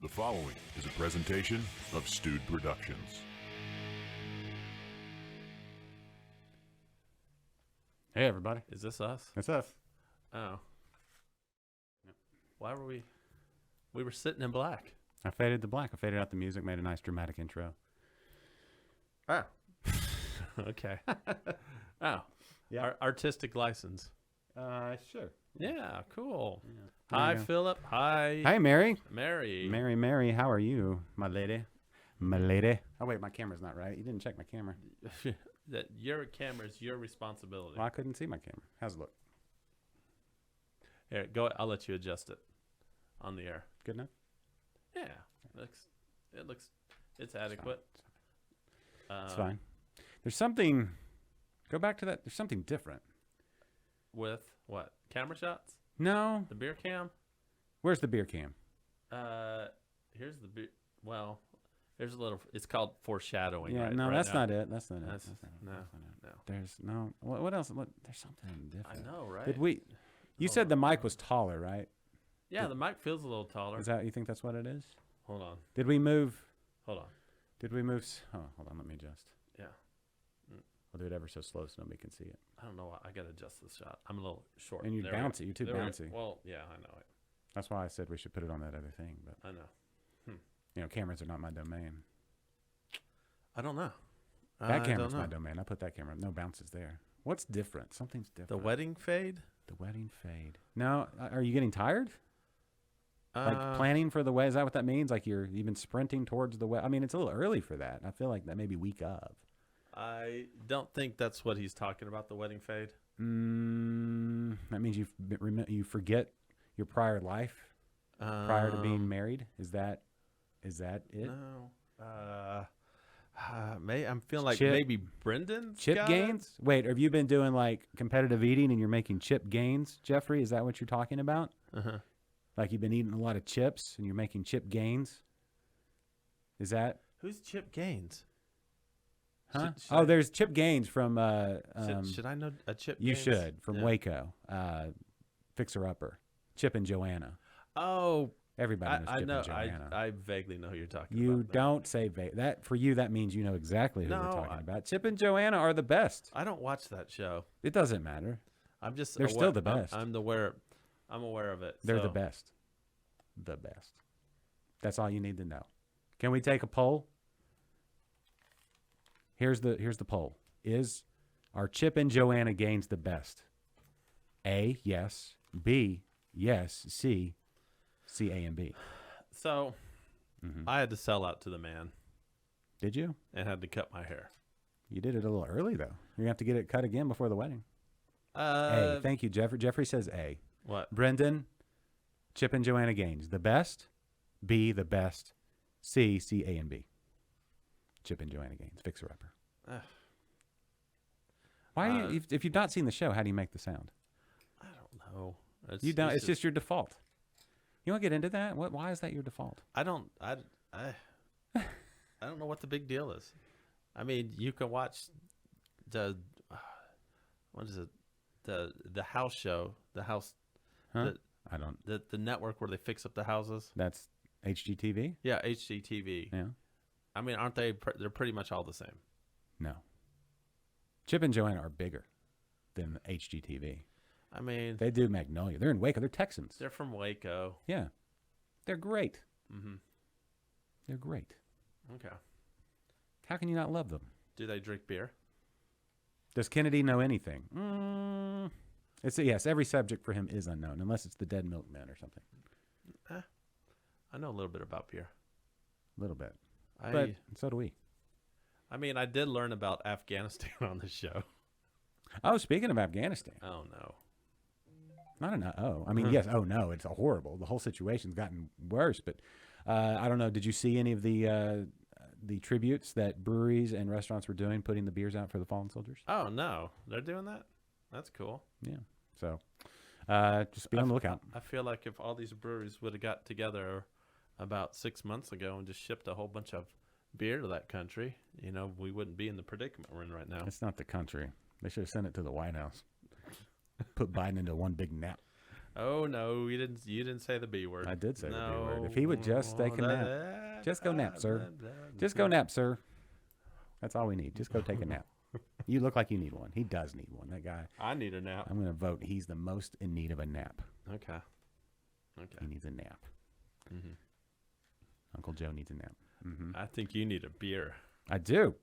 The following is a presentation of Stewed Productions. Hey, everybody. Is this us? It's us. Oh. Why were we? We were sitting in black. I faded to black. I faded out the music, made a nice dramatic intro. Oh. Okay. Oh. Yeah. Artistic license. Sure. Yeah, cool. Yeah. Hi, There you go. Philip. Hi, Hey, Mary. Mary. Mary, how are you, my lady? My lady. Oh, wait, my camera's not right. You didn't check my camera. That your camera is your responsibility. Well, I couldn't see my camera. How's it look? Here, go. I'll let you adjust it on the air. Good enough? Yeah, it's adequate. It's fine. There's something, go back to that. There's something different. With what? Camera shots? No. The beer cam? Where's the beer cam? Here's the beer. Well, there's a little. It's called foreshadowing. Yeah, right, no, right that's now. not it. That's not it. That's- That's not it. no, That's not it. no. There's no, what else? There's something I different. know, right? Did we, you Hold said on. the mic was taller, right? Yeah, the mic feels a little taller. Is that, you think that's what it is? Hold on. Did we move? Hold on. Oh, hold on. Let me adjust. Yeah. I'll do it ever so slow so nobody can see it. I don't know why. I got to adjust this shot. I'm a little short. And you're There we go. bouncy. You're too There we go. bouncy. Well, yeah, I know it. That's why I said we should put it on that other thing. But, I know. you know, cameras are not my domain. I don't know. That I camera's don't my know. domain. I put that camera. No bounces there. What's different? Something's different. The wedding fade? The wedding fade. No, are you getting tired? Like planning for the wedding? Is that what that means? Like you've been sprinting towards the wedding? I mean, it's a little early for that. I feel like that may be week of. I don't think that's what he's talking about, the wedding fade. That means you forget your prior life prior to being married. Is that it? No. I'm feeling like Chip- maybe Brendan's Chip got it? gains? Wait, have you been doing like competitive eating and you're making chip gains, Jeffrey? Is that what you're talking about? Uh-huh. Like you've been eating a lot of chips and you're making chip gains? Is that? Who's Chip Gaines? Huh? Should Oh, I- there's Chip Gaines from. Should I know a Chip You Gaines? should from Yeah. Waco, Fixer Upper, Chip and Joanna. Oh, Everybody knows I Chip know. and Joanna. I vaguely know who you're talking You about. don't say that for you. That means you know exactly who we're No, talking about. Chip and Joanna are the best. I don't watch that show. It doesn't matter. I'm just. They're still the best. I'm aware. I'm aware of it. They're the so- best. The best. That's all you need to know. Can we take a poll? Here's the poll. Are Chip and Joanna Gaines the best? A, yes. B, yes. C, A and B. So, Mhm. I had to sell out to the man Did you? and had to cut my hair. You did it a little early though. You're gonna have to get it cut again before the wedding. Uh, A. Thank you, Jeffrey. Jeffrey says A. what? Brendan, Chip and Joanna Gaines, the best. B, the best. C, A and B. Chip and Joanna Gaines, Fixer Upper. Ugh. Why do you, if you've not seen the show, how do you make the sound? I don't know. You don't. It's just your default. You want to get into that? Why is that your default? I don't. I don't know what the big deal is. I mean, you can watch the what is it? The house show, the house, Huh? I don't. the network where they fix up the houses. That's HGTV. Yeah, HGTV. Yeah. I mean, aren't they? They're pretty much all the same. No. Chip and Joanna are bigger than HGTV. I mean, They do Magnolia. They're in Waco. They're Texans. they're from Waco. Yeah. They're great. Mm-hmm. They're great. Okay. How can you not love them? Do they drink beer? Does Kennedy know anything? Yes. Every subject for him is unknown, unless it's the dead milkman or something. I know a little bit about beer. A little bit, but so do we. I mean, I did learn about Afghanistan on the show. Oh, speaking of Afghanistan, Oh no. not enough. Oh, I mean, yes. Oh no, it's horrible. The whole situation's gotten worse. But I don't know. Did you see any of the tributes that breweries and restaurants were doing, putting the beers out for the fallen soldiers? Oh no, they're doing that. That's cool. Yeah. So just be on the lookout. I feel like if all these breweries would have got together about 6 months ago and just shipped a whole bunch of beer to that country, you know, we wouldn't be in the predicament we're in right now. It's not the country. They should have sent it to the White House. Put Biden into one big nap. Oh no, you didn't say the B word. I did say the B no, word. If he would just take a nap. Just go nap, sir. Just go nap, sir. That's all we need. Just go take a nap. You look like you need one. He does need one. That guy. I need a nap. I'm going to vote. He's the most in need of a nap. Okay. He needs a nap. Uncle Joe needs a nap. I think you need a beer. I do.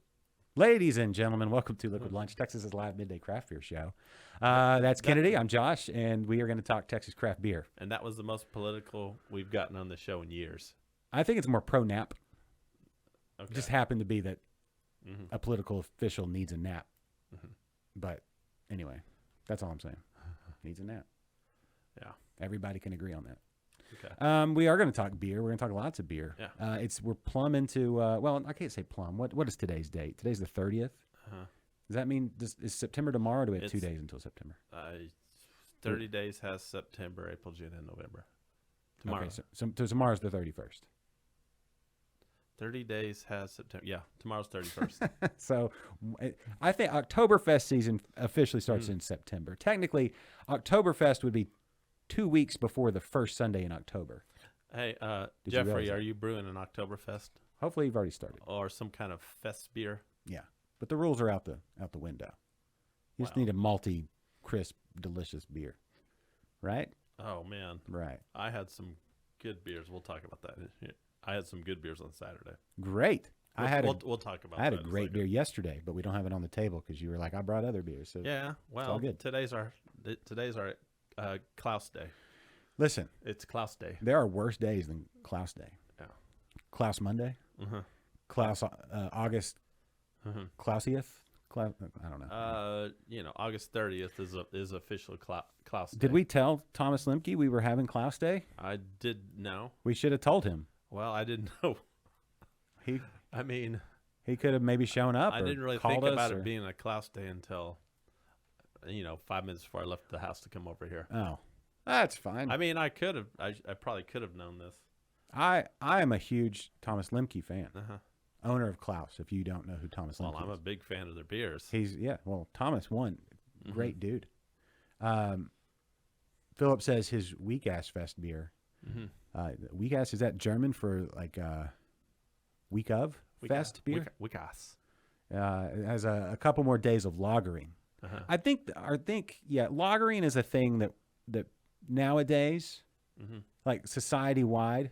Ladies and gentlemen, welcome to Liquid Lunch, Texas's live midday craft beer show. That's Kennedy. I'm Josh, and we are going to talk Texas craft beer. And that was the most political we've gotten on the show in years. I think it's more pro-nap. Okay. It just happened to be that a political official needs a nap. But anyway, that's all I'm saying. Needs a nap. Yeah. Everybody can agree on that. Okay. We are going to talk beer. We're going to talk lots of beer. Yeah. We're plumb into well, I can't say plumb. What is today's date? Today's the 30th. Does that mean is September tomorrow? Or do we have 2 days until September? 30 days has September, April, June, and November. Tomorrow. Okay, so tomorrow's the 31st. 30 days has September. Yeah, tomorrow's 31st. So I think Oktoberfest season officially starts in September. Technically, Oktoberfest would be 2 weeks before the first Sunday in October. Hey, you Jeffrey, realize are that? you brewing an Oktoberfest Hopefully, you've already started. or some kind of fest beer? Yeah, but the rules are out the window. You just Wow. need a malty, crisp, delicious beer, right? Oh, man. Right. I had some good beers. We'll talk about that. I had some good beers on Saturday. Great. We'll talk about I had that a in great second. beer yesterday, but we don't have it on the table because you were like, I brought other beers. So Yeah, well, all good. today's our Klaus Day. listen, It's Klaus Day. there are worse days than Klaus Day. Yeah. Klaus Monday, Uh-huh. Klaus August, Klausieth. I don't know. August 30th is official Klaus Day. Did we tell Thomas Lemke we were having Klaus Day? I did know. We should have told him. Well, I didn't know. He I mean, he could have maybe shown up. I or didn't really called think us about or- it being a Klaus Day until 5 minutes before I left the house to come over here. Oh, that's fine. I mean, I could have. I probably could have known this. I am a huge Thomas Lemke fan, Uh-huh. owner of Klaus. If you don't know who Thomas Well, Lemke I'm a is, big fan of their beers. well, Thomas won. Great dude. Philip says his Weak Ass Fest beer. Weak Ass, is that German for like week of fest beer? Wikas. It has a couple more days of lagering. Uh-huh. I think lagering is a thing that nowadays, like society wide,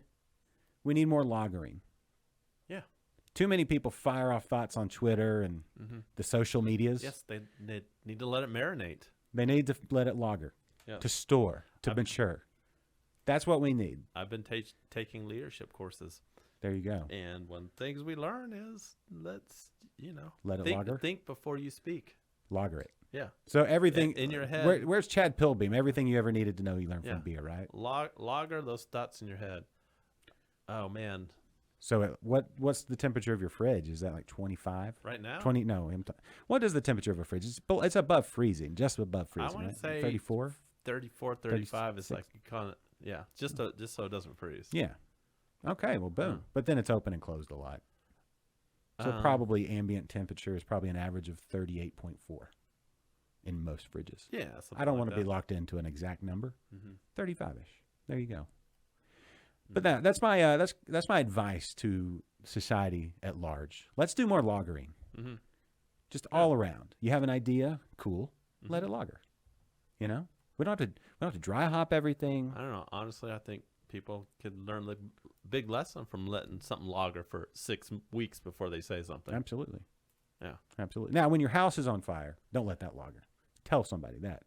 we need more lagering. Yeah. Too many people fire off thoughts on Twitter and the social medias. Yes, they need to let it marinate. They need to let it lager, Yes. to store, to mature. That's what we need. I've been taking leadership courses, There you go. and one things we learn is let's Let it think, lager? Think before you speak. Lager it. Yeah. So everything In your head. Where's Chad Pilbeam? Everything you ever needed to know, you learned Yeah. from beer, right? Lager those thoughts in your head. Oh man, So what's the temperature of your fridge? Is that like 25? right now 20? No. What is the temperature of a fridge? It's above freezing, just above I freezing, want right? to say 34? 34, 35 is 36. like kind of just so it doesn't freeze. Yeah. Okay, well, boom. But then it's open and closed a lot. So Um, probably ambient temperature is probably an average of 38.4 in most fridges. Yeah. I don't want to be locked into an exact number. 35-ish. There you go. But that's my advice to society at large. Let's do more lagering. Just all around. You have an idea, cool. Let it lager. We don't have to dry hop everything. I don't know. Honestly, I think people could learn the big lesson from letting something lager for 6 weeks before they say something. Absolutely. Yeah. Absolutely. Now, when your house is on fire, don't let that lager. Tell somebody that.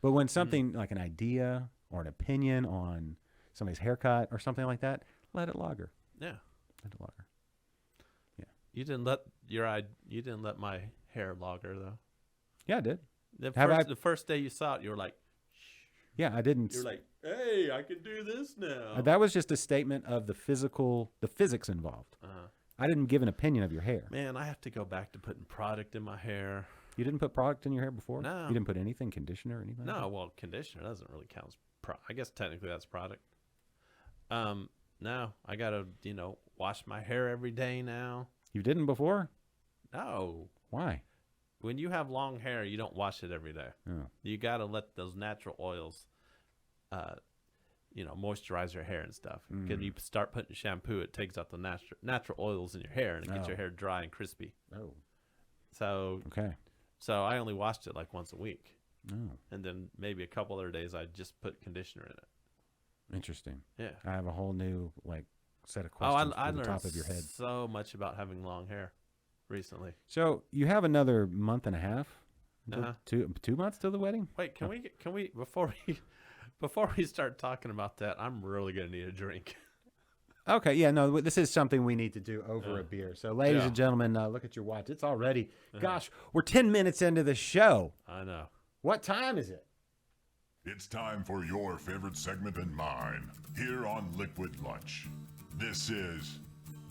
But when something like an idea or an opinion on somebody's haircut or something like that, let it lager. Yeah. Let it lager. You didn't let my hair lager though. Yeah, I did. The first day you saw it, you were like, Yeah, I didn't. you're like, hey, I can do this now. That was just a statement of the physics involved. I didn't give an opinion of your hair. Man, I have to go back to putting product in my hair. You didn't put product in your hair before? No. You didn't put anything, conditioner or anything? like No, that? well, conditioner doesn't really count as I guess technically that's product. No, I gotta wash my hair every day now. You didn't before? No, Why? when you have long hair, you don't wash it every day. Oh. You gotta let those natural oils moisturize your hair and stuff. Because you start putting shampoo, it takes out the natural oils in your hair, and it gets your hair dry and crispy. Oh, So okay. so I only washed it like once a week, Oh, and then maybe a couple other days I just put conditioner in it. interesting. Yeah. I have a whole new set of Oh, questions I for the learned top of your head. so much about having long hair recently. So you have another month and a half, until Uh-huh. 2 months till the wedding. Wait, can we before we start talking about that, I'm really gonna need a drink. Okay, yeah, no, this is something we need to do over a beer. So, ladies Yeah. and gentlemen, look at your watch. It's already, gosh, we're 10 minutes into the show. I know. What time is it? It's time for your favorite segment and mine here on Liquid Lunch. This is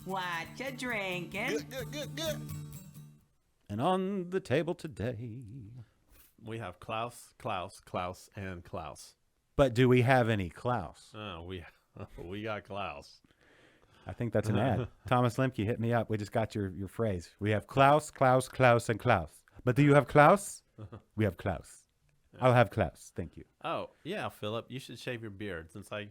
What you drinking? And on the table today. We have Klaus, and Klaus. But do we have any Klaus? Oh, we got Klaus. I think that's an ad. Thomas Lemke, hit me up. We just got your phrase. We have Klaus, and Klaus. But do you have Klaus? We have Klaus. I'll have Klaus. Thank you. Oh, yeah, Philip, you should shave your beard since I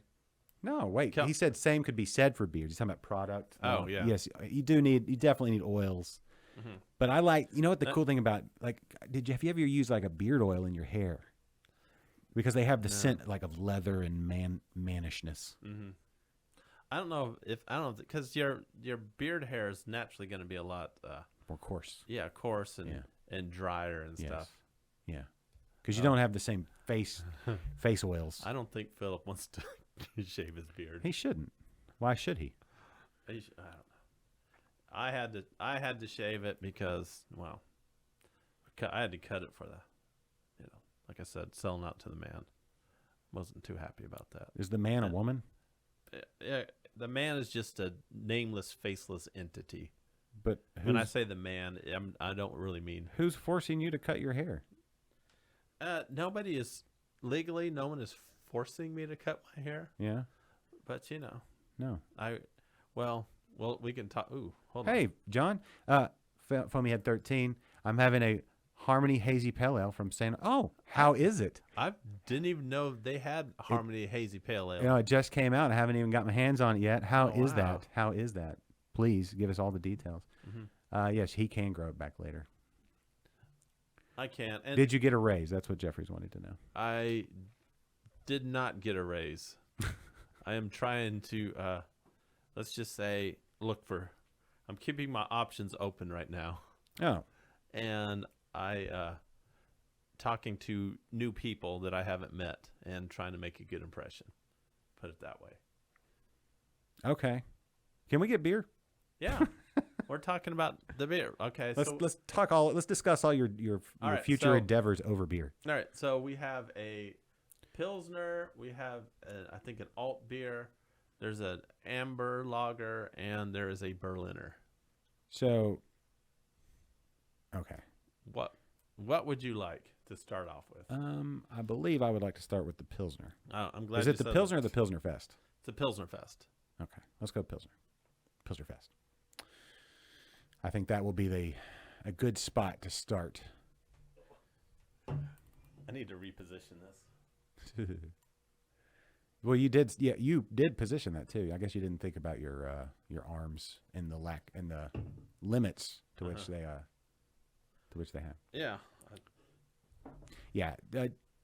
No, wait. Kel- He said same could be said for beards. He's talking about product. Oh, No, yeah. Yes, you definitely need oils. But I like, what the cool thing about, have you ever used like a beard oil in your hair? Because they have the scent like of leather and mannishness. I don't know because your beard hair is naturally going to be a lot More coarse. coarse and drier and Yes. stuff. Yeah. Because you don't have the same face oils. I don't think Philip wants to shave his beard. He shouldn't. Why should he? I don't know. I had to shave it because I had to cut it for like I said, selling out to the man. Wasn't too happy about that. Is the man a woman? Yeah, the man is just a nameless, faceless entity. But When I say the man, I don't really mean who's forcing you to cut your hair? nobody is legally. No one is forcing me to cut my hair. Yeah. But No. we can talk. Ooh, hold on. Hey, John. Foamy Head 13. I'm having a Harmony Hazy Pale Ale from San. Oh, how is it? I didn't even know they had Harmony Hazy Pale Ale. It just came out. I haven't even got my hands on it yet. How Oh, is wow. that? How is that? Please give us all the details. Yes, he can grow it back later. I can't. And Did you get a raise? That's what Jeffrey's wanting to know. I did not get a raise. I am trying to, let's just say, I'm keeping my options open right now. Oh, And talking to new people that I haven't met and trying to make a good impression. Put it that way. okay. Can we get beer? Yeah. We're talking about the beer. Okay. Let's discuss all your All right, future so- endeavors over beer. All right, so we have a Pilsner, we have, I think, an alt beer, there's an amber lager, and there is a Berliner. So, okay. What would you like to start off with? I believe I would like to start with the Pilsner. I'm glad. Is you it the said Pilsner that. or the Pilsner Fest? It's a Pilsner Fest. Okay, let's go Pilsner. Pilsner Fest. I think that will be a good spot to start. I need to reposition this. Well, you did position that too. I guess you didn't think about your arms and the limits to which they have. Yeah. Yeah,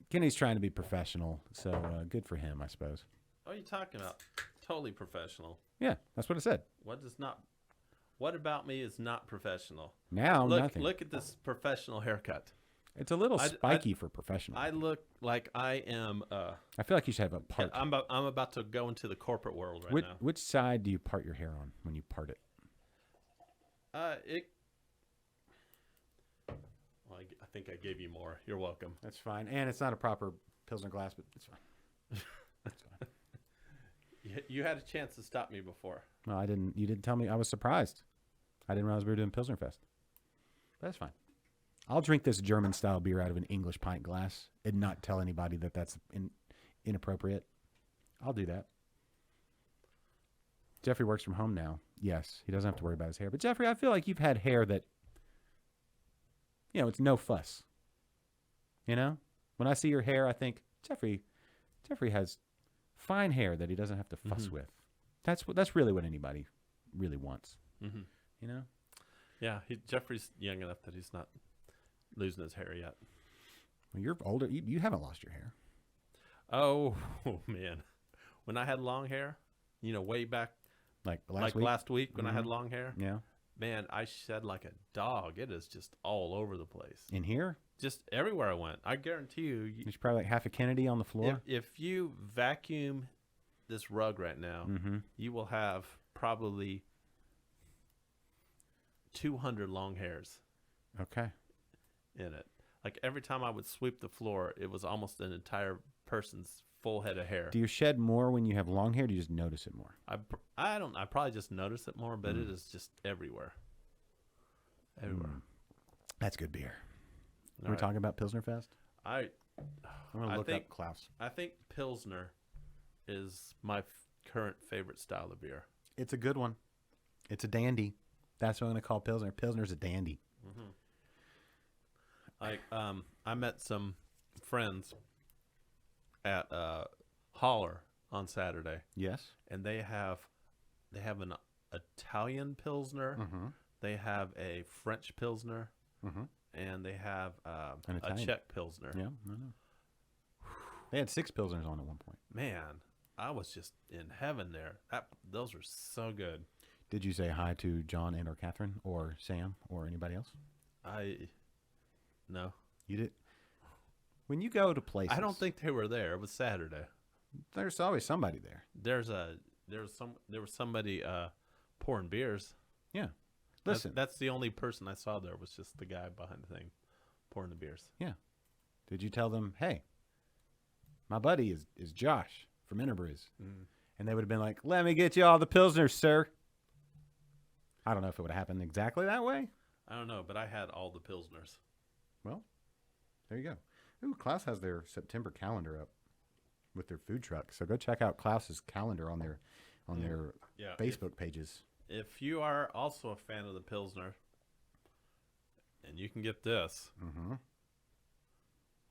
Kenny's trying to be professional, so good for him, I suppose. What are you talking about? Totally professional. Yeah, that's what I said. What about me is not professional? Now nothing. Look at this professional haircut. It's a little spiky for professional. I look like I am. I feel like you should have a part. I'm about to go into the corporate world right now. Which side do you part your hair on when you part it? Well, I think I gave you more. You're welcome. That's fine, and it's not a proper Pilsner glass, but it's fine. That's fine. You had a chance to stop me before. No, I didn't. You didn't tell me. I was surprised. I didn't realize we were doing Pilsner Fest. That's fine. I'll drink this German-style beer out of an English pint glass and not tell anybody that that's inappropriate. I'll do that. Jeffrey works from home now. Yes, he doesn't have to worry about his hair. But Jeffrey, I feel like you've had hair that, it's no fuss. When I see your hair, I think Jeffrey has fine hair that he doesn't have to fuss with. That's really what anybody really wants. Mm-hmm. You know? Yeah, Jeffrey's young enough that he's not losing his hair yet. Well, you're older. You haven't lost your hair. Oh, man. When I had long hair, way back Like last week when I had long hair, Yeah. man, I shed like a dog. It is just all over the place. In here, Just everywhere I went. I guarantee you, there's probably like half a Kennedy on the floor. if you vacuum this rug right now, Mm-hmm. you will have probably 200 long hairs Okay. in it. Like every time I would sweep the floor, it was almost an entire person's full head of hair. Do you shed more when you have long hair? Or do you just notice it more? I probably just notice it more, but it is just everywhere. Everywhere. That's good beer. All We're right. talking about Pilsner Fest. I I'm gonna I look think- up Klaus. I think Pilsner is my current favorite style of beer. It's a good one. It's a dandy. That's what I'm gonna call Pilsner. Pilsner's a dandy. Like I met some friends at Holler on Saturday, Yes. and they have an Italian Pilsner, Mm-hmm. they have a French Pilsner, Mm-hmm. and they have An a Italian. Czech Pilsner. Yeah. I know. They had 6 Pilsners on at one point. Man, I was just in heaven there. Those were so good. Did you say hi to John and or Catherine or Sam or anybody else? No, You did. When you go to places, I don't think they were there. It was Saturday. there's always somebody there. There was somebody pouring beers. Yeah. Listen. That's the only person I saw there was just the guy behind the thing pouring the beers. Yeah. Did you tell them, hey, my buddy is Josh from Interbrews? And they would have been like, let me get you all the Pilsners, sir. I don't know if it would have happened exactly that way. I don't know, but I had all the Pilsners. Well, there you go. Ooh, Klaus has their September calendar up with their food truck. So go check out Klaus's calendar on their Yeah. Facebook pages. If you are also a fan of the Pilsner, and you can get this, Mm-hmm.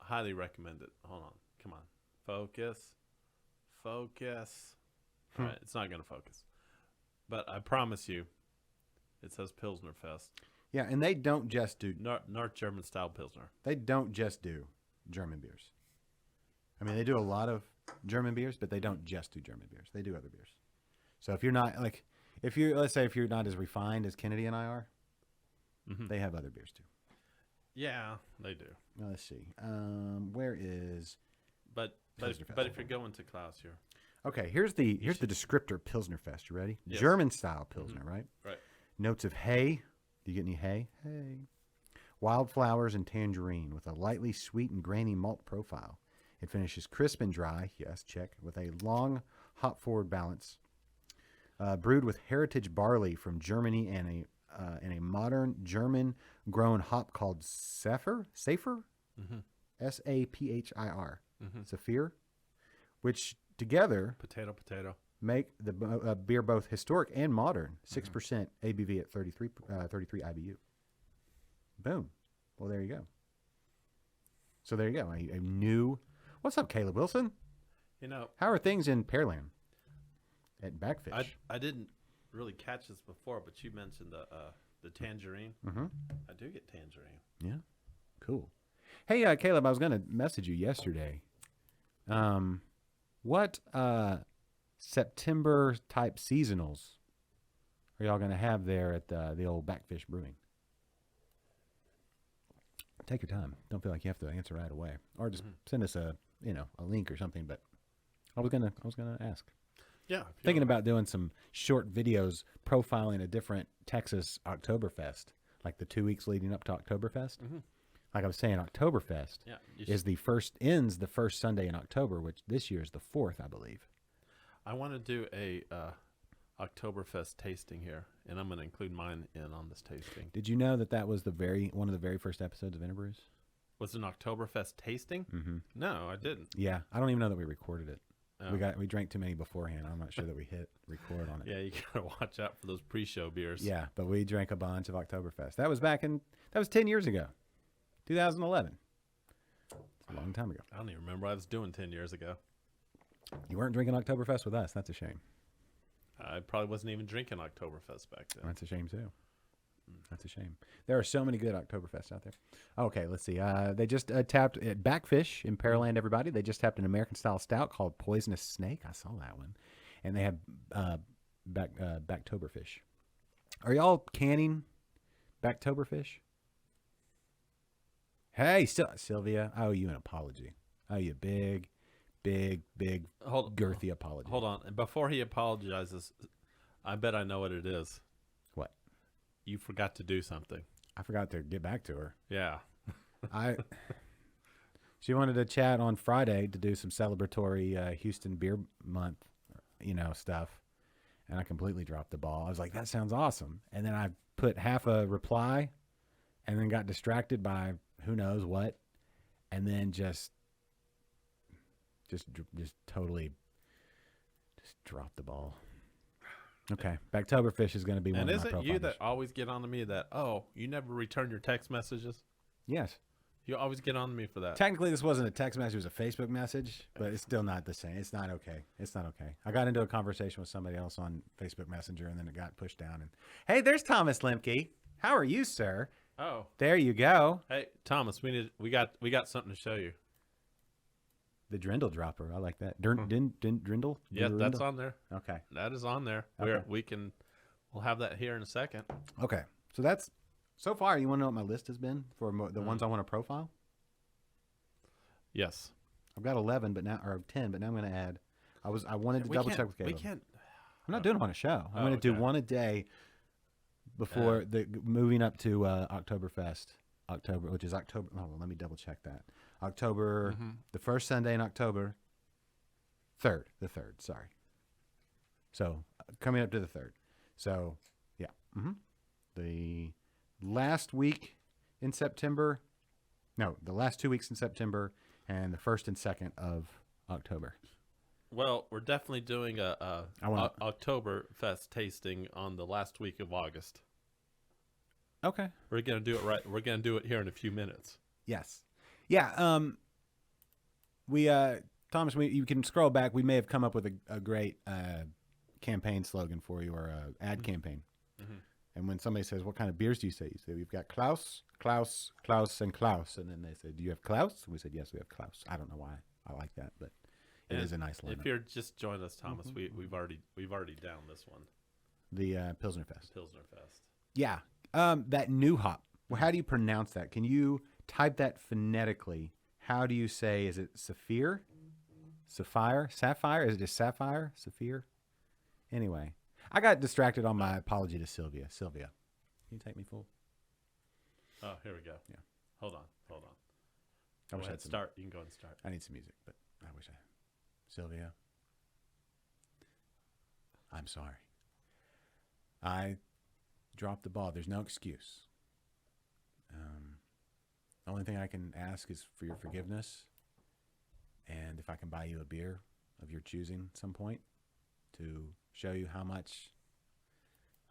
I highly recommend it. Hold on. Come on. Focus. All right. It's not going to focus. But I promise you, it says Pilsner Fest. Yeah, and they don't just do North German style Pilsner. German beers. I mean, they do a lot of German beers, but they don't just do German beers. They do other beers. So if you're not let's say if you're not as refined as Kennedy and I are, they have other beers too. Yeah, they do. Now, let's see. Where is? But Pilsner Fest. if you're going to Klaus here. Okay, here's the descriptor Pilsner Fest. You ready? Yes. German style Pilsner, right? Right. Notes of hay. Do you get any hay? Hay. Wildflowers and tangerine with a lightly sweet and grainy malt profile. It finishes crisp and dry. Yes, check. With a long hop forward balance. Brewed with heritage barley from Germany and a modern German grown hop called Saphir. Saphir. Saphir. Saphir. Which together Potato. make the beer both historic and modern. 6% ABV at 33 IBU. Boom. Well, there you go. So there you go. A new. What's up, Caleb Wilson? How are things in Pearland at Backfish? I didn't really catch this before, but you mentioned the tangerine. Mm-hmm. I do get tangerine. Yeah. Cool. Hey, Caleb, I was going to message you yesterday. What September type seasonals are y'all going to have there at the old Backfish Brewing? Take your time. Don't feel like you have to answer right away, or just send us a link or something. But I was gonna ask. Yeah. Thinking about doing some short videos profiling a different Texas Oktoberfest, like the 2 weeks leading up to Oktoberfest. Like I was saying, Oktoberfest Yeah. ends the first Sunday in October, which this year is the 4th, I believe. I want to do a Oktoberfest tasting here, and I'm going to include mine in on this tasting. Did you know that was one of the very first episodes of Interbrews? Was it an Oktoberfest tasting? Mm-hmm. No, I didn't. Yeah, I don't even know that we recorded it. Oh. We drank too many beforehand. I'm not sure that we hit record on it. Yeah, you got to watch out for those pre-show beers. Yeah, but we drank a bunch of Oktoberfest. That was 10 years ago, 2011. It's a long time ago. I don't even remember what I was doing 10 years ago. You weren't drinking Oktoberfest with us. That's a shame. I probably wasn't even drinking Oktoberfest back then. That's a shame too. That's a shame. There are so many good Oktoberfests out there. Okay, let's see. They just tapped at Backfish in Pearland, everybody. They just tapped an American-style stout called Poisonous Snake. I saw that one. And they have Backtoberfish. Are y'all canning Backtoberfish? Hey, Sylvia, I owe you an apology. I owe you a big, girthy apology. Hold on. And before he apologizes, I bet I know what it is. What? You forgot to do something. I forgot to get back to her. Yeah. She wanted to chat on Friday to do some celebratory Houston Beer Month, stuff. And I completely dropped the ball. I was like, that sounds awesome. And then I put half a reply and then got distracted by who knows what. And then just totally dropped the ball. Okay. Backtoberfish is going to be one And of my is it profile you that dishes. always get on to me that, you never return your text messages? Yes. You always get on to me for that. Technically, this wasn't a text message. It was a Facebook message, but it's still not the same. It's not okay. It's not okay. I got into a conversation with somebody else on Facebook Messenger, and then it got pushed down. And hey, there's Thomas Lemke. How are you, sir? Oh. There you go. Hey, Thomas, we got something to show you. The Drindle Dropper. I like that. Drindle? Yeah, Drindle? that's on there. Okay. That is on there. Okay. We'll have that here in a second. Okay. So that's so far. You want to know what my list has been for the ones I want to profile? Yes. I've got 11, or 10, but now I'm going to add. I wanted to double check with Caleb. We can't. I'm not doing them on a show. I'm going to do okay. one a day before moving up to Oktoberfest, which is October. Oh, well, let me double check that. October, the first Sunday in October, the third. Sorry. So coming up to the 3rd. So yeah, the last week in September. No, the last 2 weeks in September and the 1st and 2nd of October. Well, we're definitely doing a Oktoberfest tasting on the last week of August. Okay. We're gonna do it right. We're gonna do it here in a few minutes. Yes. Yeah. Thomas, you can scroll back. We may have come up with a great campaign slogan for you, or an ad campaign. And when somebody says, "What kind of beers do you say?" You say, "We've got Klaus, Klaus, Klaus, and Klaus." And then they say, "Do you have Klaus?" And we said, "Yes, we have Klaus." I don't know why I like that, but it is a nice lineup. If you're just joining us, Thomas, we've already down this one. The Pilsner Fest. Pilsner Fest. Yeah. That new hop. Well, how do you pronounce that? Can you type that phonetically? How do you say? Is it Sapphire? Sapphire? Sapphire? Is it just Sapphire? Sapphire? Anyway, I got distracted on my apology to Sylvia. Sylvia, can you take me full? Oh, here we go. Yeah. Hold on. I Go wish I ahead, had some- start. You can go ahead and start. I need some music, but I wish I. Sylvia, I'm sorry. I dropped the ball. There's no excuse. The only thing I can ask is for your forgiveness, and if I can buy you a beer of your choosing at some point to show you how much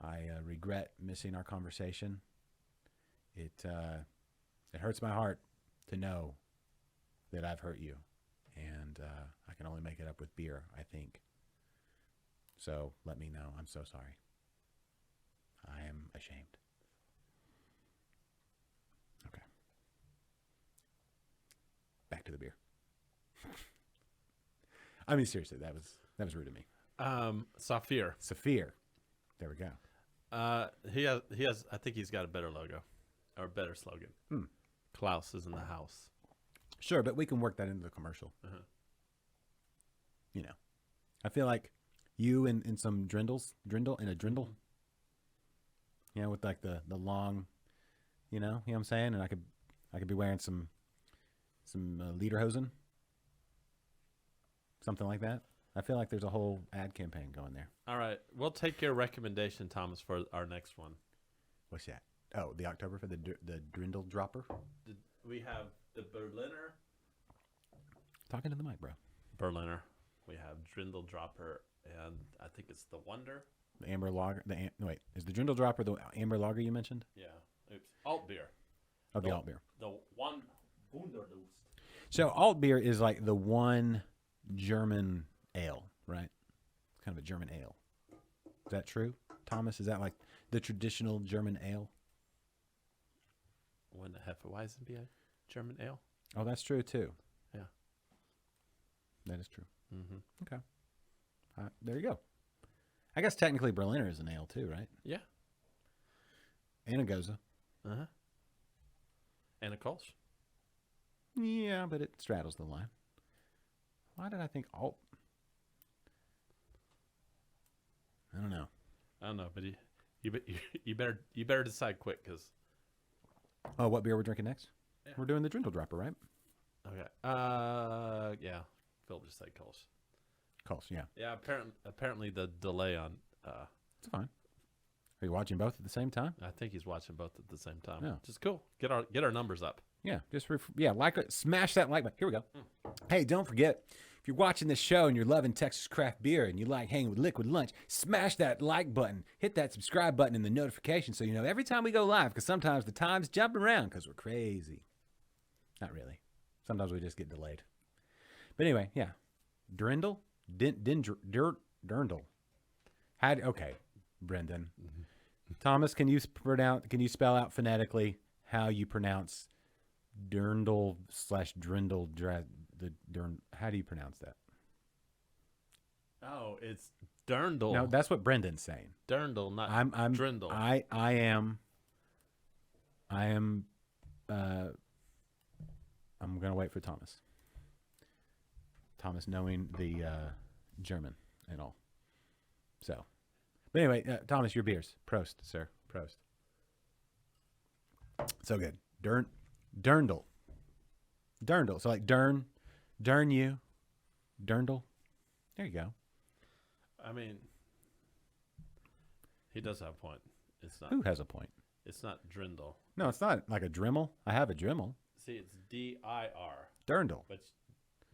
I regret missing our conversation. It hurts my heart to know that I've hurt you, and I can only make it up with beer, I think. So let me know. I'm so sorry. I am ashamed. Okay. Back to the beer. I mean, seriously, that was rude of me. Saphir. Saphir. There we go. He has. I think he's got a better logo, or a better slogan. Klaus is in the house. Sure, but we can work that into the commercial. You know, I feel like you in some drindle, in a drindle. You know, with like the long, you know what I'm saying? And I could be wearing some lederhosen. Something like that. I feel like there's a whole ad campaign going there. All right, we'll take your recommendation, Thomas, for our next one. What's that? Oh, the October for the Drindle Dropper. We have the Berliner. Talking to the mic, bro. Berliner. We have Drindle Dropper, and I think it's the Wonder. The Amber Lager. Wait, is the Drindle Dropper the Amber Lager you mentioned? Yeah. Oops. Alt beer. Oh, the alt beer. The one Wunderlust. So alt beer is like the one German ale, right? Kind of a German ale. Is that true, Thomas? Is that like the traditional German ale? Wouldn't a Hefeweizen be a German ale? Oh, that's true too. Yeah. That is true. Mm-hmm. Okay. There you go. I guess technically Berliner is an ale too, right? Yeah. And a Goza. Uh-huh. And a Kolsch. Yeah, but it straddles the line. Why did I think alt? I don't know. I don't know, but you better decide quick, because Oh, what beer we're drinking next? Yeah. We're doing the Drindle Dropper, right? okay. Yeah. Phil just said Kolsch. Coles, yeah. Yeah. Apparently the delay on. It's fine. Are you watching both at the same time? I think he's watching both at the same time. Yeah. Which is cool. Get our numbers up. Yeah, just like it. Smash that like button. Here we go. Hey, don't forget, if you're watching this show and you're loving Texas craft beer and you like hanging with Liquid Lunch, smash that like button. Hit that subscribe button and the notification so you know every time we go live, because sometimes the time's jumping around because we're crazy. Not really. Sometimes we just get delayed. But anyway, yeah. Drindle? Dirndl. Okay, Brendan. Thomas, can you spell out phonetically how you pronounce Dirndl / Drindle? How do you pronounce that? Oh, it's Dirndl. No, that's what Brendan's saying. Dirndl, not I'm Drindle. I am. I'm gonna wait for Thomas. Thomas knowing the German and all. So, but anyway, Thomas, your beers. Prost, sir. Prost. So good. Dirndl. So like darn you. Dirndl. There you go. I mean, he does have a point. It's not. Who has a point? It's not Drindle. No, it's not like a Dremel. I have a Dremel. See, it's D-I-R, Dirndl. but it's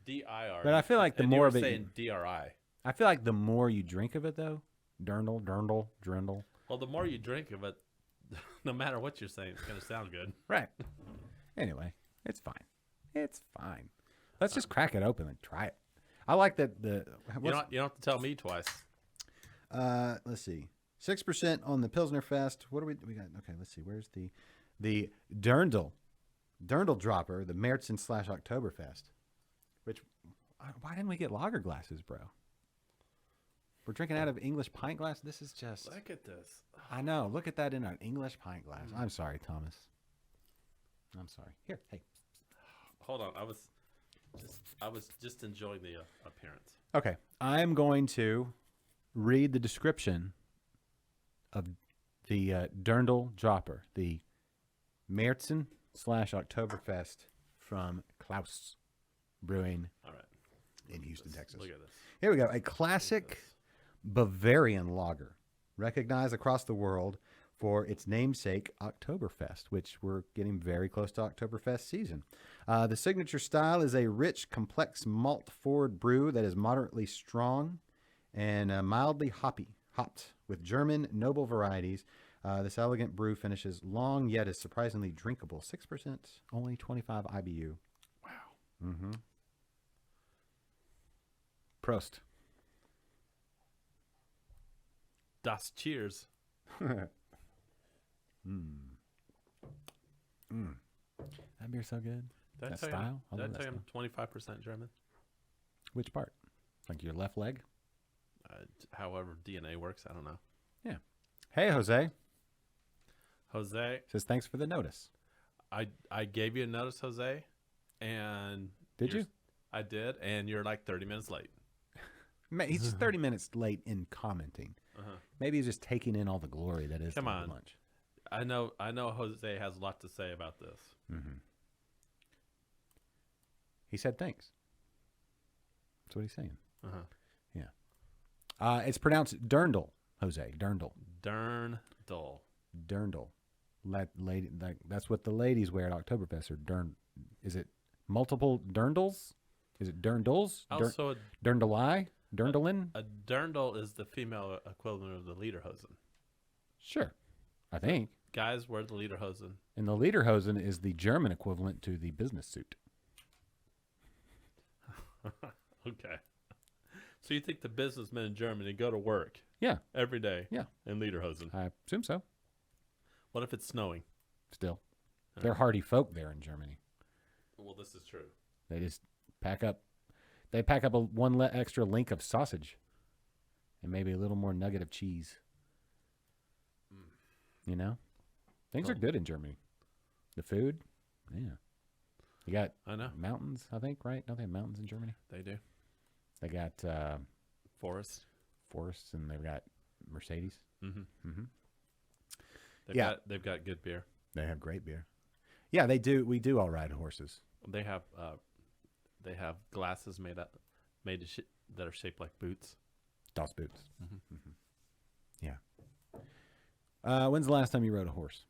D-I-R. But I feel like the and more you were of it, saying D-R-I. I feel like the more you drink of it, though, Dirndl, Drindle. Well, the more you drink of it, no matter what you're saying, it's gonna sound good. Right. Anyway, it's fine. It's fine. Let's just crack it open and try it. I like that You don't have to tell me twice. let's see. 6% on the Pilsner Fest. What do we got? Okay, let's see. Where's the Dirndl Dropper, the Märzen / Oktoberfest. Which, why didn't we get lager glasses, bro? We're drinking out of English pint glass. This is just. Look at this. I know. Look at that in an English pint glass. I'm sorry, Thomas. I'm sorry. Here, hey. Hold on. I was just enjoying the appearance. Okay, I'm going to read the description of the Dirndl Dropper, the Märzen / Oktoberfest from Klaus Brewing All right. in Houston, Texas. Look at this. Here we go. A classic Bavarian lager, recognized across the world for its namesake Oktoberfest, which we're getting very close to Oktoberfest season. The signature style is a rich, complex malt-forward brew that is moderately strong and mildly hopped with German noble varieties. This elegant brew finishes long yet is surprisingly drinkable. 6%, only 25 IBU. Wow. Mm-hmm. Prost. Das cheers. That beer's so good. Did I That tell style? I You, love did I that tell you I'm 25% German? Which part? Like your left leg? However DNA works, I don't know. Yeah. Hey, Jose. Jose, Says thanks for the notice. I gave you a notice, Jose, and Did you? I did, and you're like 30 minutes late. He's just 30 minutes late in commenting. Maybe he's just taking in all the glory that is Come Liquid on. Lunch. I know Jose has a lot to say about this. Mm-hmm. He said thanks. That's what he's saying. Uh-huh. Yeah. It's pronounced Dirndl, Jose. Dirndl. Darn dull. Dirndl. That's what the ladies wear at Oktoberfest. Or is it multiple dirndls? Is it dirndls? Also, Dirndli? Dirndlin? a dirndl is the female equivalent of the lederhosen. Sure. I think. Guys wear the lederhosen. And the lederhosen is the German equivalent to the business suit. Okay. So you think the businessmen in Germany go to work Yeah, every day yeah, in lederhosen? I assume so. What if it's snowing? Still, they're hardy folk there in Germany. Well, this is true. They just pack up. They pack up one extra link of sausage, and maybe a little more nugget of cheese. You know, things are Cool. good in Germany. The food, yeah. You got I know. mountains, I think, right? Don't they have mountains in Germany? They do. They got Forest. forests, and they've got Mercedes. Mm-hmm. Mm-hmm. Yeah. They've got good beer. They have great beer. Yeah, they do. We do all ride horses. They have glasses made that are shaped like boots. Das boots. Mhm. Yeah. When's the last time you rode a horse?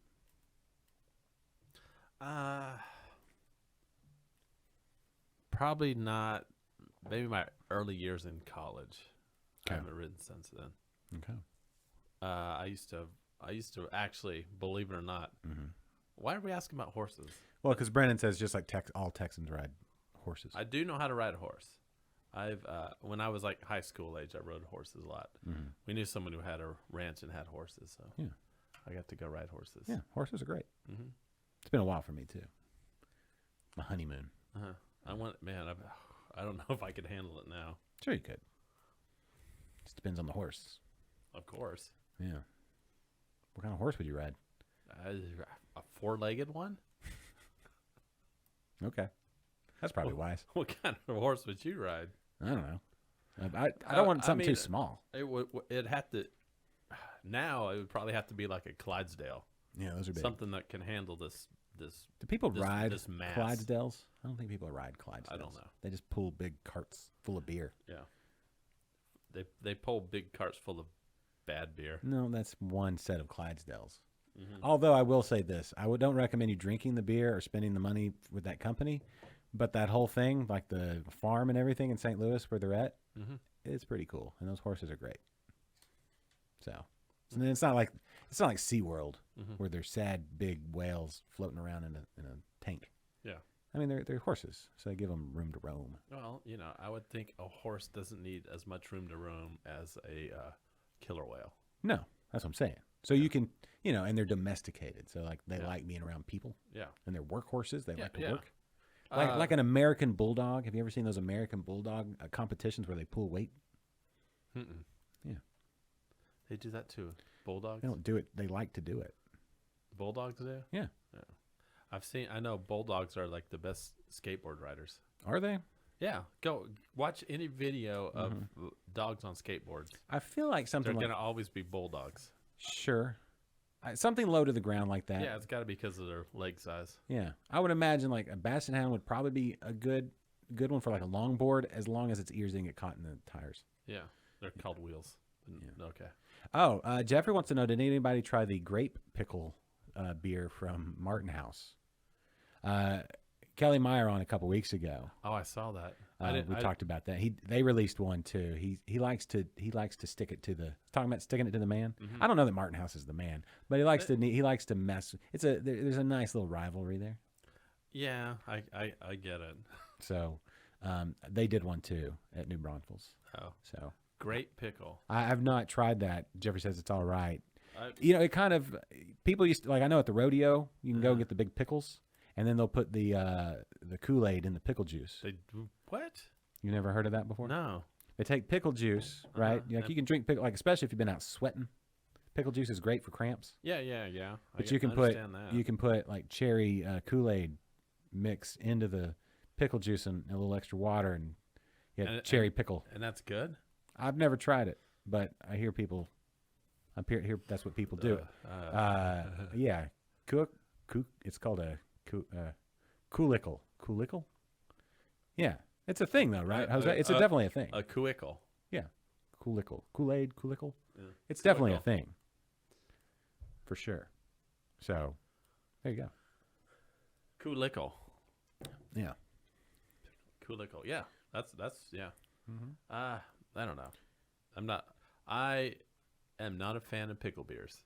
Probably not. Maybe my early years in college. Okay. I haven't ridden since then. Okay. I used to actually, believe it or not. Mm-hmm. Why are we asking about horses? Well, because Brennan says just like all Texans ride horses. I do know how to ride a horse. When I was like high school age, I rode horses a lot. Mhm. We knew someone who had a ranch and had horses, so Yeah. I got to go ride horses. Yeah, horses are great. Mm-hmm. It's been a while for me too. My honeymoon. Uh-huh. I don't know if I could handle it now. Sure, you could. Just depends on the horse. Of course, Yeah. What kind of horse would you ride? a four-legged one. Okay, that's probably wise. What kind of horse would you ride? I don't know. I don't want I something mean, too small. It'd have to. Now it would probably have to be like a Clydesdale, Yeah, those are big. something that can handle this. Do people ride this mass. Clydesdales? I don't think people ride Clydesdales. I don't know. They just pull big carts full of beer. Yeah, they pull big carts full of bad beer. No, that's one set of Clydesdales. Mhm. Although I will say this, don't recommend you drinking the beer or spending the money with that company, but that whole thing, like the farm and everything in St. Louis where they're at, Mhm. it's pretty cool, and those horses are great. So then it's not like SeaWorld Mhm. where there's sad big whales floating around in a tank. Yeah. I mean they're horses, so they give them room to roam. Well, I would think a horse doesn't need as much room to roam as a killer whale. No, that's what I'm saying. So you can, and they're domesticated, so like they like being around people, Yeah. and they're workhorses. They like to yeah. work. Like an American bulldog. Have you ever seen those American bulldog competitions where they pull weight? Mm-mm. Yeah. They do that too. Bulldogs. They don't do it. They like to do it. Bulldogs do. Yeah. I know bulldogs are like the best skateboard riders. Are they? Yeah. Go watch any video of dogs on skateboards. I feel like They're something like gonna always be bulldogs. sure, something low to the ground like that. Yeah, it's got to be because of their leg size. Yeah. I would imagine like a Basset Hound would probably be a good one for like a longboard, as long as its ears didn't get caught in the tires. Yeah, they're called wheels. Yeah. Okay. Oh, Jeffrey wants to know: did anybody try the grape pickle beer from Martin House? Kelly Meyer on a couple weeks ago. Oh, I saw that. We talked about that. They released one too. He likes to stick it to the talking about sticking it to the man. Mhm. I don't know that Martin House is the man, but he likes to mess. There's a nice little rivalry there. Yeah, I get it. So they did one too at New Braunfels. Oh, So great pickle. I've not tried that. Jeffrey says it's all right. I, It kind of people used to, like, I know at the rodeo you can go Uh-huh. get the big pickles, and then they'll put the Kool-Aid in the pickle juice. they what? You never heard of that before? No. They take pickle juice, right? Uh-huh. Like you can drink pickle, like especially if you've been out sweating. Pickle juice is great for cramps. Yeah. But I you can understand that. put like cherry Kool-Aid mix into the pickle juice and a little extra water, and you get And- cherry pickle. and that's good. I've never tried it, but I hear people. Here that's what people do. Yeah, it's called a coolicle. Coolicle? Yeah, it's a thing though, right? Jose? It's definitely a thing. A cuicle. Yeah, coolicle, Kool-Aid, coolicle. Yeah. It's definitely a Coolicle. thing, for sure. So, there you go. Culicle. Yeah. Culicle. Yeah. That's yeah. Mm-hmm. I don't know. I am not a fan of pickle beers.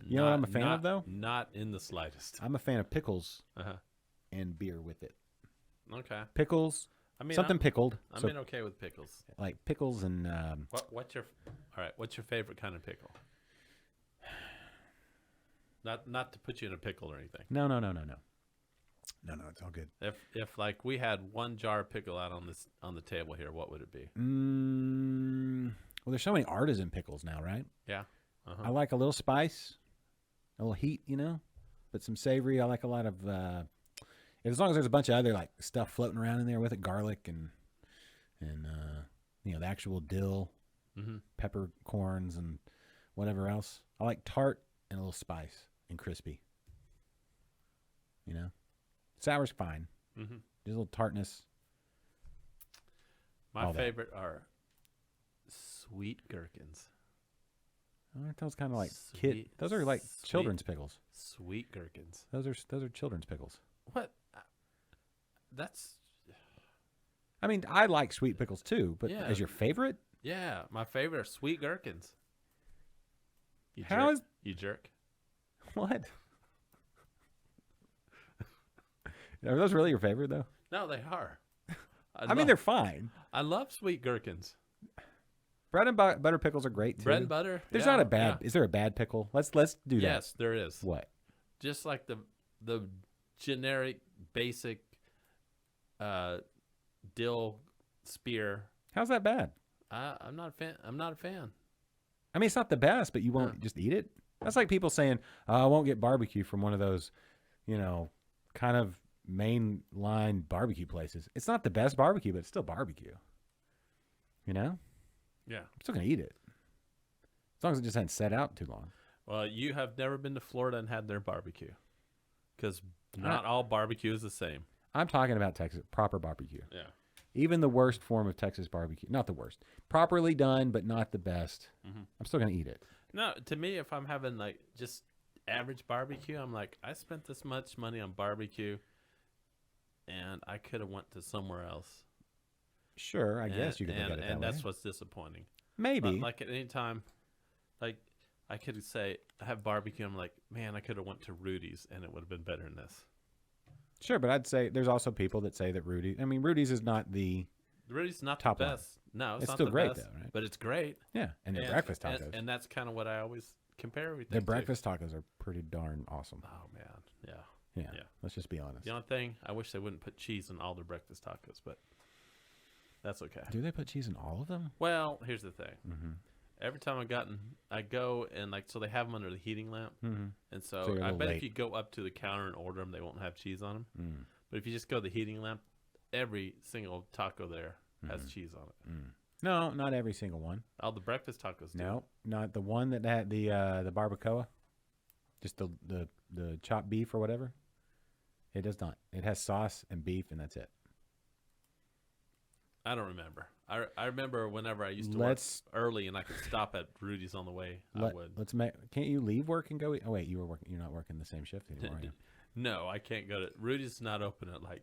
You know what I'm a fan of, though? Not in the slightest. I'm a fan of pickles Uh-huh. and beer with it. Okay. Pickles, I mean, something pickled. I'm So, in okay with pickles. like pickles and What's your all right? What's your favorite kind of pickle? Not to put you in a pickle or anything. no, it's all good. If like we had one jar of pickle out on the table here, what would it be? Well, there's so many artisan pickles now, right? Yeah. I like a little spice, a little heat, but some savory. I like a lot of, as long as there's a bunch of other like stuff floating around in there with it, garlic and the actual dill, peppercorns and whatever else. I like tart and a little spice and crispy. Sour's fine. Mm-hmm. Just a little tartness. My All that. favorite are sweet gherkins. Aren't those kind of like kid? Sweet- Those are like sweet- children's pickles. Sweet gherkins. Those are children's pickles. What? That's I mean, I like sweet pickles too, but Yeah. as your favorite, yeah. My favorite are sweet gherkins. You How jerk. is- You jerk? what? Are those really your favorite though? No, they are. I mean, they're fine. I love sweet gherkins. Bread and butter pickles are great too. Bread and butter. There's yeah, not a bad. yeah. Is there a bad pickle? Let's do that. Yes, there is. What? Just like the generic basic dill spear. How's that bad? I'm not a fan. I'm not a fan. I mean, it's not the best, but you won't just eat it. That's like people saying, "Oh, I won't get barbecue from one of those, kind of mainline barbecue places." It's not the best barbecue, but it's still barbecue. I'm Yeah. still gonna eat it as long as it just hadn't set out too long. Well, you have never been to Florida and had their barbecue, because not all barbecue is the same. I'm talking about Texas proper barbecue. Yeah. Even the worst form of Texas barbecue, not the worst, properly done, but not the best. Mm-hmm. I'm still gonna eat it. No, to me, if I'm having like just average barbecue, I'm like, I spent this much money on barbecue, and I could have went to somewhere else. Sure, I guess you could look at it that and way. that's what's disappointing. Maybe. But like at any time, like I could say I have barbecue. I'm like, man, I could have went to Rudy's and it would have been better than this. Sure, but I'd say there's also people that say that Rudy's is not the Rudy's not Top the line. best. No, it's It's not still the great, best, though, right? but it's great. and their And- breakfast and- tacos. and that's kind of what I always compare everything. Their to. breakfast tacos are pretty darn awesome. Oh man, yeah. Yeah. Let's just be honest. The only thing I wish they wouldn't put cheese in all their breakfast tacos, but that's okay. Do they put cheese in all of them? Well, here's the thing. Mm-hmm. Every time I go and like, so they have them under the heating lamp, Mm-hmm. and So so you're a I little bet late. if you go up to the counter and order them, they won't have cheese on them. Mm. But if you just go to the heating lamp, every single taco there has Mm-hmm. cheese on it. No, not every single one. All the breakfast tacos do. No, not the one that had the barbacoa. Just the chopped beef or whatever. It does not. It has sauce and beef, and that's it. I don't remember. I remember whenever I used to Let's- work early and I could stop at Rudy's on the way, I would. Let's make. Can't you leave work and go eat? Oh wait, you were working. You're not working the same shift anymore. Are you? No, I can't go to Rudy's. Not open at like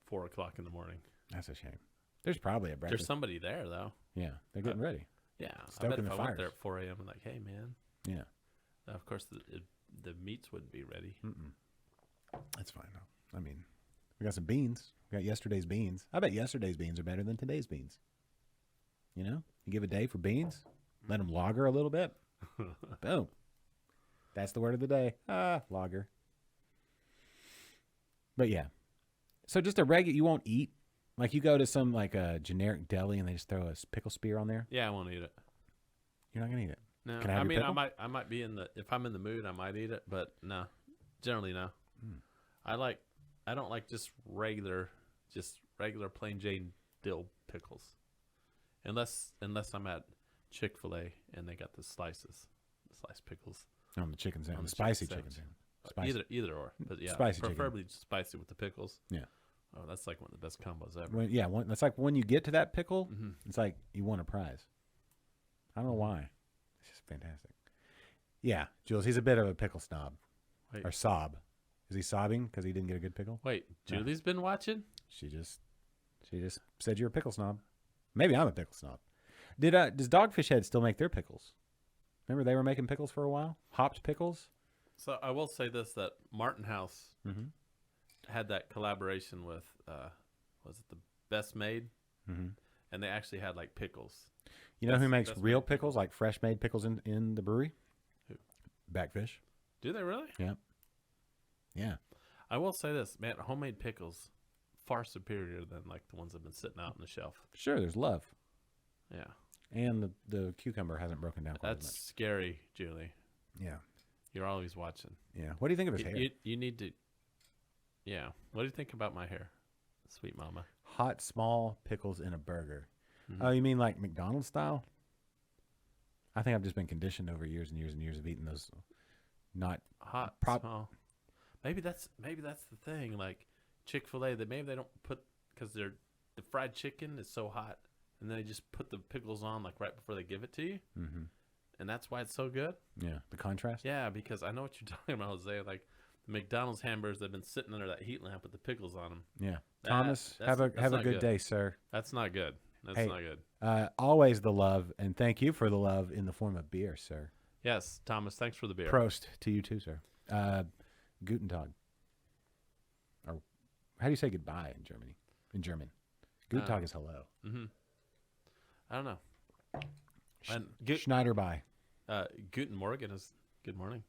4 o'clock in the morning. That's a shame. There's probably a There's breakfast. somebody there though. Yeah, they're getting ready. Yeah, I bet Stoking if the I went there fires. at 4 a.m. and like, hey man, Yeah, of course the meats wouldn't be ready. that's fine. Though. I mean, we got some beans. We got yesterday's beans. I bet yesterday's beans are better than today's beans. You give a day for beans, let them lager a little bit. Boom. That's the word of the day. Lager. But yeah, so just a regular. You won't eat like you go to some like a generic deli and they just throw a pickle spear on there. Yeah, I won't eat it. You're not gonna eat it. No, Can I have I your mean pickle? I might be in the if I'm in the mood I might eat it, but no, generally no. Hmm. I don't like just regular plain Jane dill pickles, unless I'm at Chick-fil-A and they got the sliced pickles. On the chicken sandwich, On the the spicy chicken chicken sandwich. sandwich. Spicy. Either or, but yeah, Spicy chicken. preferably spicy with the pickles. Yeah. Oh, that's like one of the best combos ever. That's like when you get to that pickle, Mm-hmm. it's like you won a prize. I don't know why. It's just fantastic. Yeah, Jules, he's a bit of a pickle snob. Wait. Or sob. Is he sobbing because he didn't get a good pickle? Wait, No. Julie's been watching? She just said you're a pickle snob. Maybe I'm a pickle snob. Does Dogfish Head still make their pickles? Remember they were making pickles for a while? Hopped pickles? So I will say this: that Martin House Mm-hmm. had that collaboration with was it the Best Made, Mm-hmm. and they actually had like pickles. You know who Best- makes Best real Made pickles, like fresh made pickles in the brewery? Who? Backfish. Do they really? Yeah. Yeah. I will say this, man. Homemade pickles far superior than like the ones that have been sitting out on the shelf. Sure, there's love. Yeah, And the cucumber hasn't broken down quite that's as scary, Julie. much. Yeah. You're always watching. Yeah. What do you think of his hair? You need to. Yeah. What do you think about my hair, sweet mama? Hot, small pickles in a burger. Mhm. Oh, you mean like McDonald's style? I think I've just been conditioned over years and years and years of eating those not Hot, prop- small. Maybe that's the thing. Like Chick-fil-A, that maybe they don't put because the fried chicken is so hot, and they just put the pickles on like right before they give it to you, mm-hmm. and that's why it's so good. Yeah, the contrast. Yeah, because I know what you're talking about, Jose. Like the McDonald's hamburgers that have been sitting under that heat lamp with the pickles on them. Yeah. That- Thomas, that's- have that's a not good good. day, sir. That's not good. That's Hey. not good. Always the love, and thank you for the love in the form of beer, sir. Yes, Thomas. Thanks for the beer. Prost to you too, sir. Guten Tag. Or how do you say goodbye in Germany? In German, Guten Tag is hello. Mm-hmm. I don't know. And Schneider bye. Guten Morgen is good morning.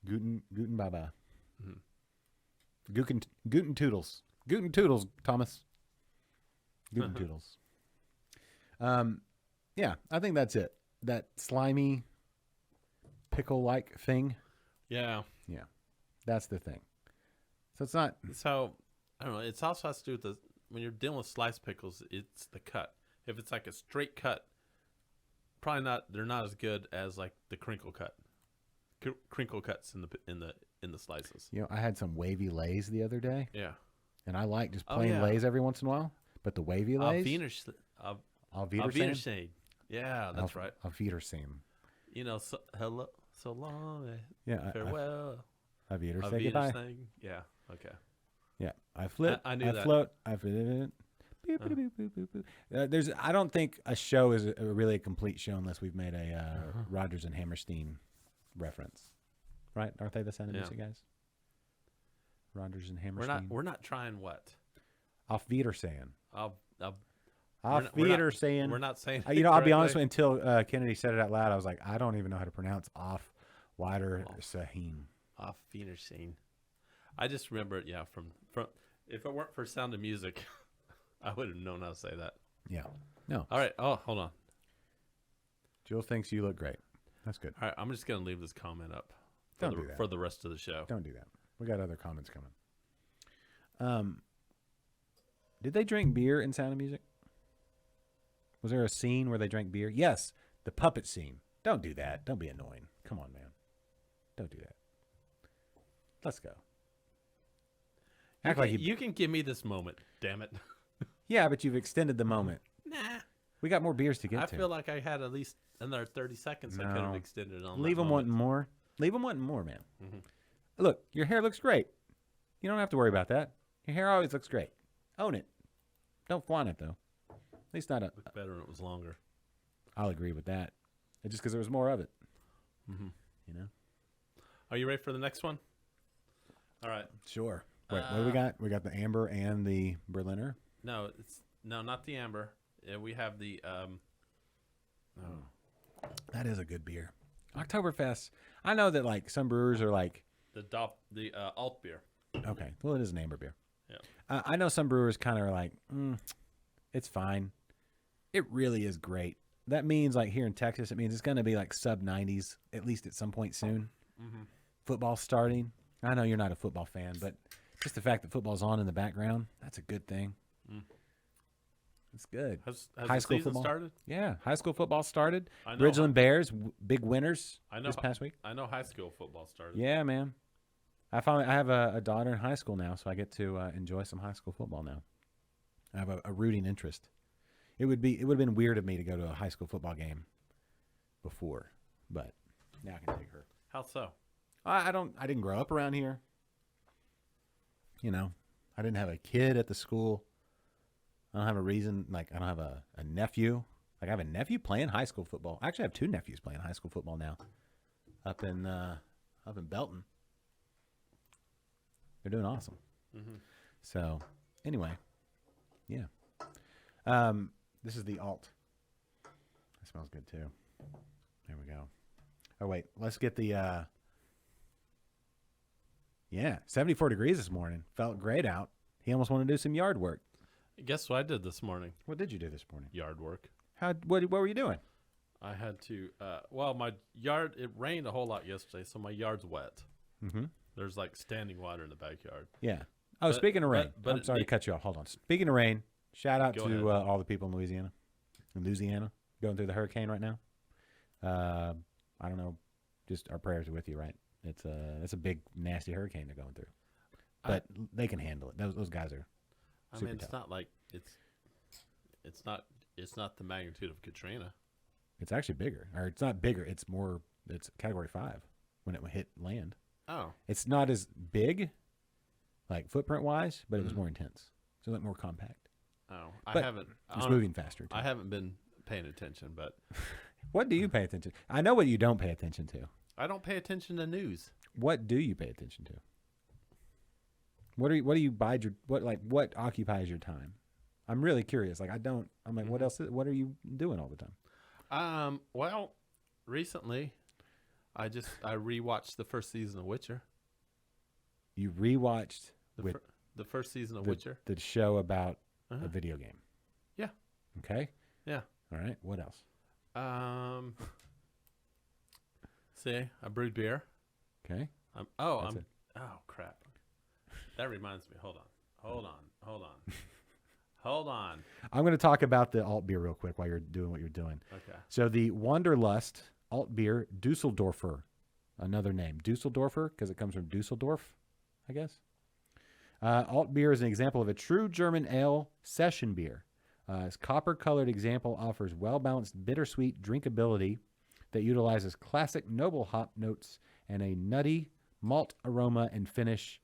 Guten bye bye. Mhm. Guten Toodles. Guten Toodles, Thomas. Guten Toodles. Yeah, I think that's it. That slimy pickle-like thing. Yeah. Yeah, that's the thing. So it's not. So I don't know. It also has to do with the when you're dealing with sliced pickles. It's the cut. If it's like a straight cut, probably not. They're not as good as like the crinkle cut. Crinkle cuts in the slices. You know, I had some wavy lays the other day, Yeah. and I like just Oh, plain yeah. lays every once in a while. But the wavy lays, Auf Auf Wiedersehen. Wiedersehen. Yeah, that's right. Auf Wiedersehen. You know, so, hello, so long, Yeah, farewell. Auf Wiedersehen. Auf Say goodbye. Wiedersehen. Yeah. Okay. Yeah, I flip. I knew I that. float. I flip. Boop, boop, boop, boop, boop, boop. There's. I don't think a show is really a complete show unless we've made a Rodgers and Hammerstein reference, right? Aren't they the sound of Yeah. music guys? Rodgers and Hammerstein. We're not trying what? Auf Wiedersehen. I'll Auf we're not- Wiedersehen. We're not saying. You know, I'll be honest. correctly. Until Kennedy said it out loud, I was like, I don't even know how to pronounce Auf Wiedersehen. Auf Wiedersehen. I just remember it. Yeah, from if it weren't for Sound of Music, I would have known how to say that. Yeah. No. All right. Oh, hold on. Jill thinks you look great. That's good. All right. I'm just gonna leave this comment up for Don't the do that. for the rest of the show. Don't do that. We got other comments coming. Did they drink beer in Sound of Music? Was there a scene where they drank beer? Yes, the puppet scene. Don't do that. Don't be annoying. Come on, man. Don't do that. Let's go. Act like You can give me this moment. Damn it. Yeah, but you've extended the moment. Nah. We got more beers to get I to. feel like I had at least another 30 seconds. I could No. have extended it on. Leave that them moment. wanting more. Leave them wanting more, man. Mhm. Look, your hair looks great. You don't have to worry about that. Your hair always looks great. Own it. Don't flaunt it, though. At least not a. Looked better when it was longer. I'll agree with that. It's just because there was more of it. Mm-hmm. You know. Are you ready for the next one? All right. Sure. Wait, what do we got? We got the Amber and the Berliner. No, not the amber. Yeah, we have the That is a good beer. Oktoberfest. I know that like some brewers are like, the alt beer. okay, well it is an amber beer. Yeah. I know some brewers kind of are like, it's fine. It really is great. That means like here in Texas, it means it's going to be like sub 90s at least at some point soon. Mm-hmm. Football starting. I know you're not a football fan, but just the fact that football's on in the background, that's a good thing. Mm. It's good. Has High the school season football started? Yeah, high school football started. I know. Ridgeland Bears, big winners I know this past week. I know high school football started. Yeah, man. I have a daughter in high school now, so I get to enjoy some high school football now. I have a rooting interest. It would have been weird of me to go to a high school football game before, but now I can take her. How so? I didn't grow up around here. You know, I didn't have a kid at the school. I don't have a reason. Like, I don't have a nephew. Like, I have a nephew playing high school football. I actually have two nephews playing high school football now, up in Belton. They're doing awesome. Mm-hmm. So, anyway, Yeah. This is the alt. It smells good too. There we go. Oh wait, let's get the. Yeah, 74 degrees this morning. Felt great out. He almost wanted to do some yard work. Guess what I did this morning? What did you do this morning? Yard work. What were you doing? I had to. Well, my yard. It rained a whole lot yesterday, so my yard's wet. Mm-hmm. There's like standing water in the backyard. Yeah. Oh, But- speaking of rain, but I'm sorry to it- cut you off. Hold on. Speaking of rain, shout out Go to ahead. all the people in Louisiana. Going through the hurricane right now. I don't know. Just our prayers are with you, right? It's a big nasty hurricane they're going through, but they can handle it. Those guys are. I Super mean, it's tough. not like it's not the magnitude of Katrina. It's actually bigger, or it's not bigger. It's more. It's Category 5 when it hit land. Oh, It's not as big, like footprint wise, but it was Mhm. more intense. So like more compact. oh, But I haven't. It's moving faster. Too. I haven't been paying attention, but What do you pay attention? I know what you don't pay attention to. I don't pay attention to news. What do you pay attention to? What do you bide your what occupies your time? I'm really curious. Like I'm like, what else? What are you doing all the time? Well, recently, I rewatched the first season of Witcher. You rewatched The, With fir- the first season of the, Witcher. the show about Uh-huh. a video game. Yeah. Okay. Yeah. All right. What else? See, I brewed beer. Okay. Oh, That's I'm. it. Oh crap! That reminds me. Hold on. Hold on. I'm going to talk about the alt beer real quick while you're doing what you're doing. Okay. So the Wanderlust alt beer Dusseldorfer, another name, Dusseldorfer, because it comes from Dusseldorf, I guess. Alt beer is an example of a true German ale session beer. Its copper-colored example offers well-balanced bittersweet drinkability that utilizes classic noble hop notes and a nutty malt aroma and finish.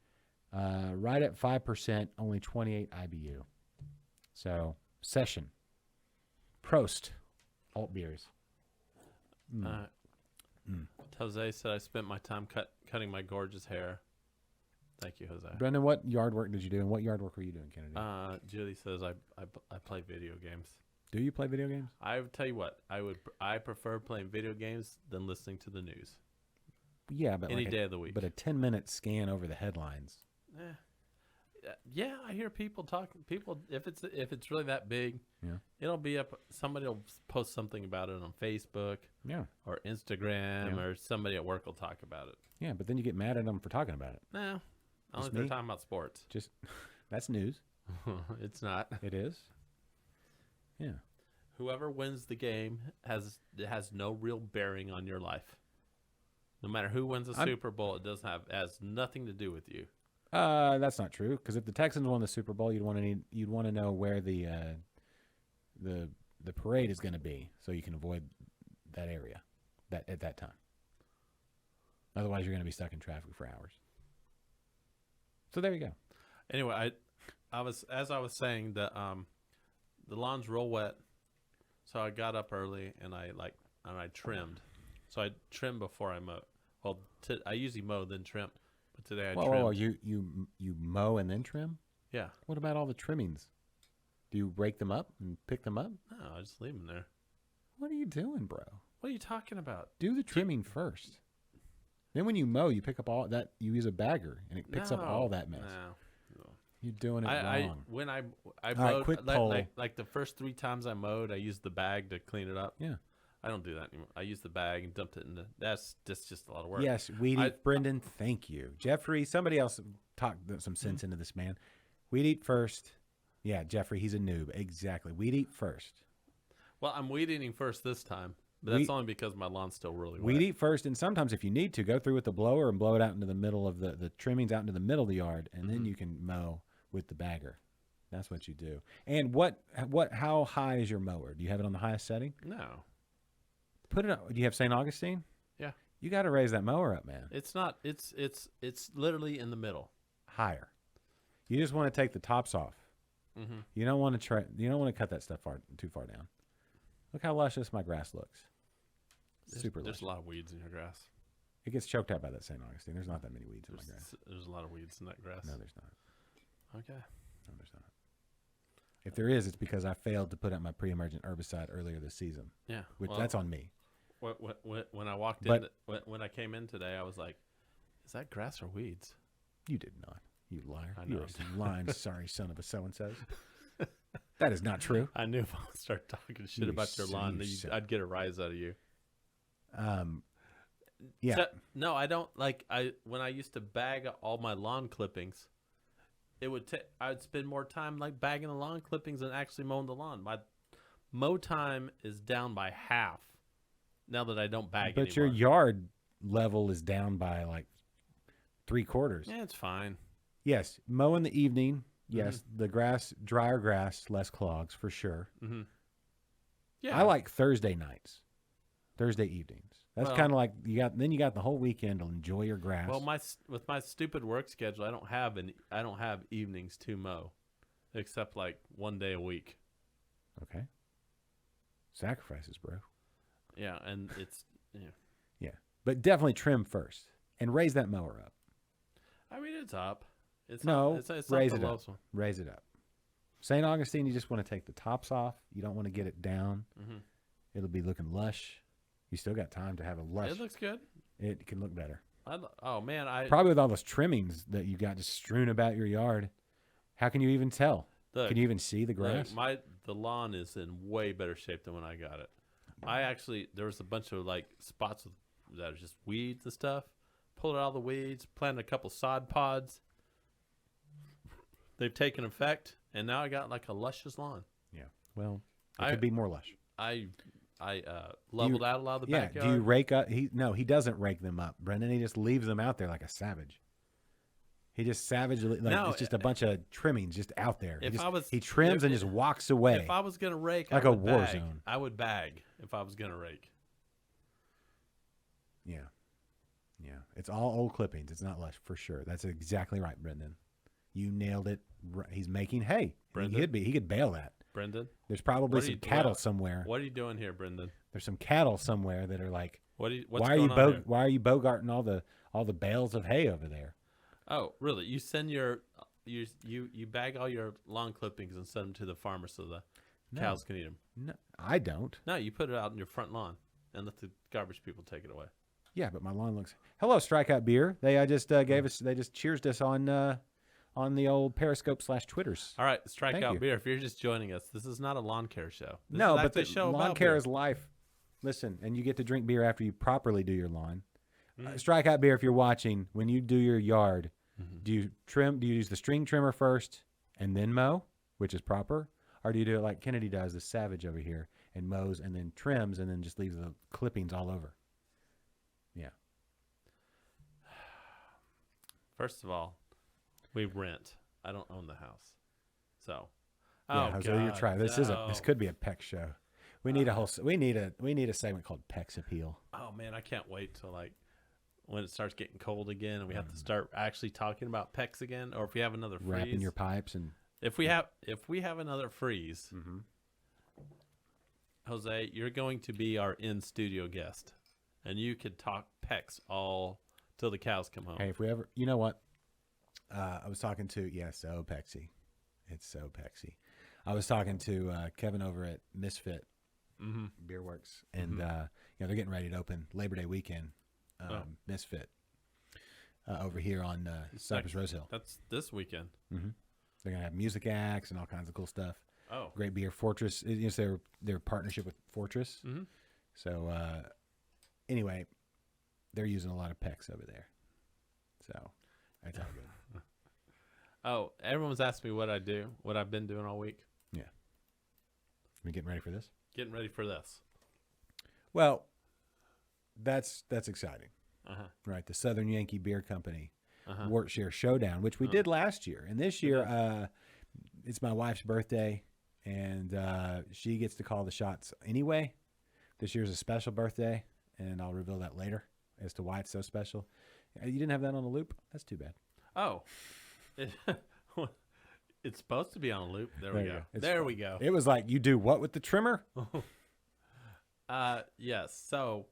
Right at 5%, only 28 IBU. So session. Prost. Alt beers. Jose said I spent my time cutting my gorgeous hair. Thank you, Jose. Brendan, what yard work did you do, and what yard work were you doing, Kennedy? Julie says I play video games. do you play video games? I would tell you what, I prefer playing video games than listening to the news Yeah, but any like day of the week. But a 10-minute scan over the headlines. Yeah, I hear people talking. People, if it's really that big, Yeah. it'll be up. Somebody will post something about it on Facebook Yeah. or Instagram, Yeah. or somebody at work will talk about it. Yeah, but then you get mad at them for talking about it. No, only Just if they're me? talking about sports. Just that's news. It's not. It is. Yeah. Whoever wins the game has no real bearing on your life. No matter who wins the Super Bowl, it has nothing to do with you. That's not true. Because if the Texans won the Super Bowl, you'd want to know where the parade is going to be, so you can avoid that area at that time. Otherwise, you're going to be stuck in traffic for hours. So there you go. Anyway, I was saying that the lawn's real wet, so I got up early and I trimmed. So I trimmed before I mow. Well, I usually mow then trim, but today I trimmed. Whoa, you mow and then trim? Yeah. What about all the trimmings? Do you rake them up and pick them up? No, I just leave them there. What are you doing, bro? What are you talking about? Do the trimming first. Then when you mow, you pick up all that. You use a bagger, and it picks up all that mess. No. You're doing it I wrong. when I right, mowed quick poll. like the first 3 times I mowed, I used the bag to clean it up. Yeah. I don't do that anymore. I use the bag and dumped it in the. That's just a lot of work. Yes, Weed I- Eat Brendan, thank you. Jeffrey, somebody else talked some sense into this man. Weed Eat first. Yeah, Jeffrey, he's a noob. Exactly. Weed Eat first. Well, I'm weed eating first this time, but that's We- only because my lawn's still really wet. Weed Eat first, and sometimes if you need to, go through with the blower and blow it out into the middle of the trimmings out into the middle of the yard, and then you can mow with the bagger. That's what you do. And how high is your mower? Do you have it on the highest setting? No, Put it up. Do you have St. Augustine? Yeah. You got to raise that mower up, man. it's not. It's literally in the middle. Higher. You just want to take the tops off. Mm-hmm. You don't want to You don't want to cut that stuff too far down. Look how luscious my grass looks. Super There's luscious. a lot of weeds in your grass. It gets choked out by that St. Augustine. There's not that many weeds in my grass. There's a lot of weeds in that grass. No, there's not. Okay. No, there's not. If there is, it's because I failed to put out my pre-emergent herbicide earlier this season, Yeah. which well, that's on me. when I walked But- in, when I came in today, I was like, "Is that grass or weeds?" You did not. You liar. I You're know. a lying, sorry son of a so-and-so. That is not true. I knew if I would start talking shit You about your s- lawn, you that s- I'd get a rise out of you. Yeah. So- no, I don't like. When I used to bag all my lawn clippings, it would I'd spend more time like bagging the lawn clippings than actually mowing the lawn. My mow time is down by half now that I don't bag But your anymore. yard level is down by like 3/4. Yeah, it's fine. Yes, mow in the evening. Yes, Mm-hmm. the grass, drier grass, less clogs for sure. Mm-hmm. Yeah, I like Thursday nights, Thursday evenings. That's Well- kind of like you got the whole weekend to enjoy your grass. Well, with my stupid work schedule, I don't have evenings to mow, except like one day a week. okay. Sacrifices, bro. Yeah, and it's Yeah, but definitely trim first and raise that mower up. I mean it's up. It's No, up, it's raise up it the up. lowest one. Raise it up. St. Augustine, you just want to take the tops off. You don't want to get it down. Mhm. It'll be looking lush. You still got time to have a lush. It looks good. It can look better. Oh man, Probably with all those trimmings that you got just strewn about your yard. How can you even tell? look, Can you even see the grass? look, the lawn is in way better shape than when I got it. There was a bunch of like spots that are just weeds and stuff. Pulled out all the weeds, planted a couple sod pods. They've taken effect, and now I got like a luscious lawn. Yeah. Well, it I- could be more lush. I leveled out a lot of the Yeah. backyard. Do you rake up? He doesn't rake them up, Brendan. He just leaves them out there like a savage. He just savagely, like No, it's just a bunch of trimmings just out there. if I was- he trims and if- just walks away. If I was gonna rake, Like I a would war bag. zone. I would bag if I was gonna rake. Yeah. Yeah. It's all old clippings. It's not lush for sure. That's exactly right, Brendan. You nailed it. He's making hay. Brendan? He could bail that. Brendan, There's probably What are some you- cattle what- somewhere. what are you doing here, Brendan? There's some cattle somewhere that are like, What's why are you going on here? why are you bogarting all the bales of hay over there? Oh, really? You send you bag all your lawn clippings and send them to the farmer so the cows can eat them. No, I don't. No, you put it out in your front lawn and let the garbage people take it away. Yeah, but my lawn looks. Hello, Strikeout Beer. They just gave us. They just cheersed us on the old Periscope /Twitters. All right, Thank Strikeout you. Beer. If you're just joining us, this is not a lawn care show. This No, is but actually the a show lawn about care beer. is life. Listen, and you get to drink beer after you properly do your lawn. Mm-hmm. Strikeout Beer. If you're watching, when you do your yard, Mm-hmm. do you trim? Do you use the string trimmer first and then mow, which is proper, or do you do it like Kennedy does, the savage over here, and mows and then trims and then just leaves the clippings all over? Yeah. First of all, we rent. I don't own the house, so. Yeah, Oh, Jose, you're God, trying. This no. could be a Peck show. We need a whole. We need a segment called Peck's Appeal. Oh man, I can't wait till like when it starts getting cold again and we Mm. have to start actually talking about pecs again, or if we have another freeze. Wrapping your pipes and if we have another freeze, Mm-hmm. Jose, you're going to be our in studio guest, and you could talk pecs all till the cows come home. hey, if we ever, you know what? I was talking to so Pexy, it's so Pexy. I was talking to Kevin over at Misfit Mm-hmm. Beer Works, and they're getting ready to open Labor Day weekend. Misfit over here on Cypress Rose Hill. That's this weekend. They're gonna have music acts and all kinds of cool stuff. Oh, Great beer. Fortress. It's their partnership with Fortress. Mhm. So anyway, they're using a lot of Pecs over there. So that's all good. oh, everyone's asking me what I do, what I've been doing all week. We getting ready for this? Getting ready for this. Well, that's exciting, Uh-huh. right? The Southern Yankee Beer Company Uh-huh. Wort Share Showdown, which we did last year, and this year it's my wife's birthday, and she gets to call the shots anyway. This year's a special birthday, and I'll reveal that later as to why it's so special. You didn't have that on the loop? That's too bad. Oh, it's supposed to be on a loop. There we There you go. go. It's There fun. we go. It was like, you do what with the trimmer? Yes. So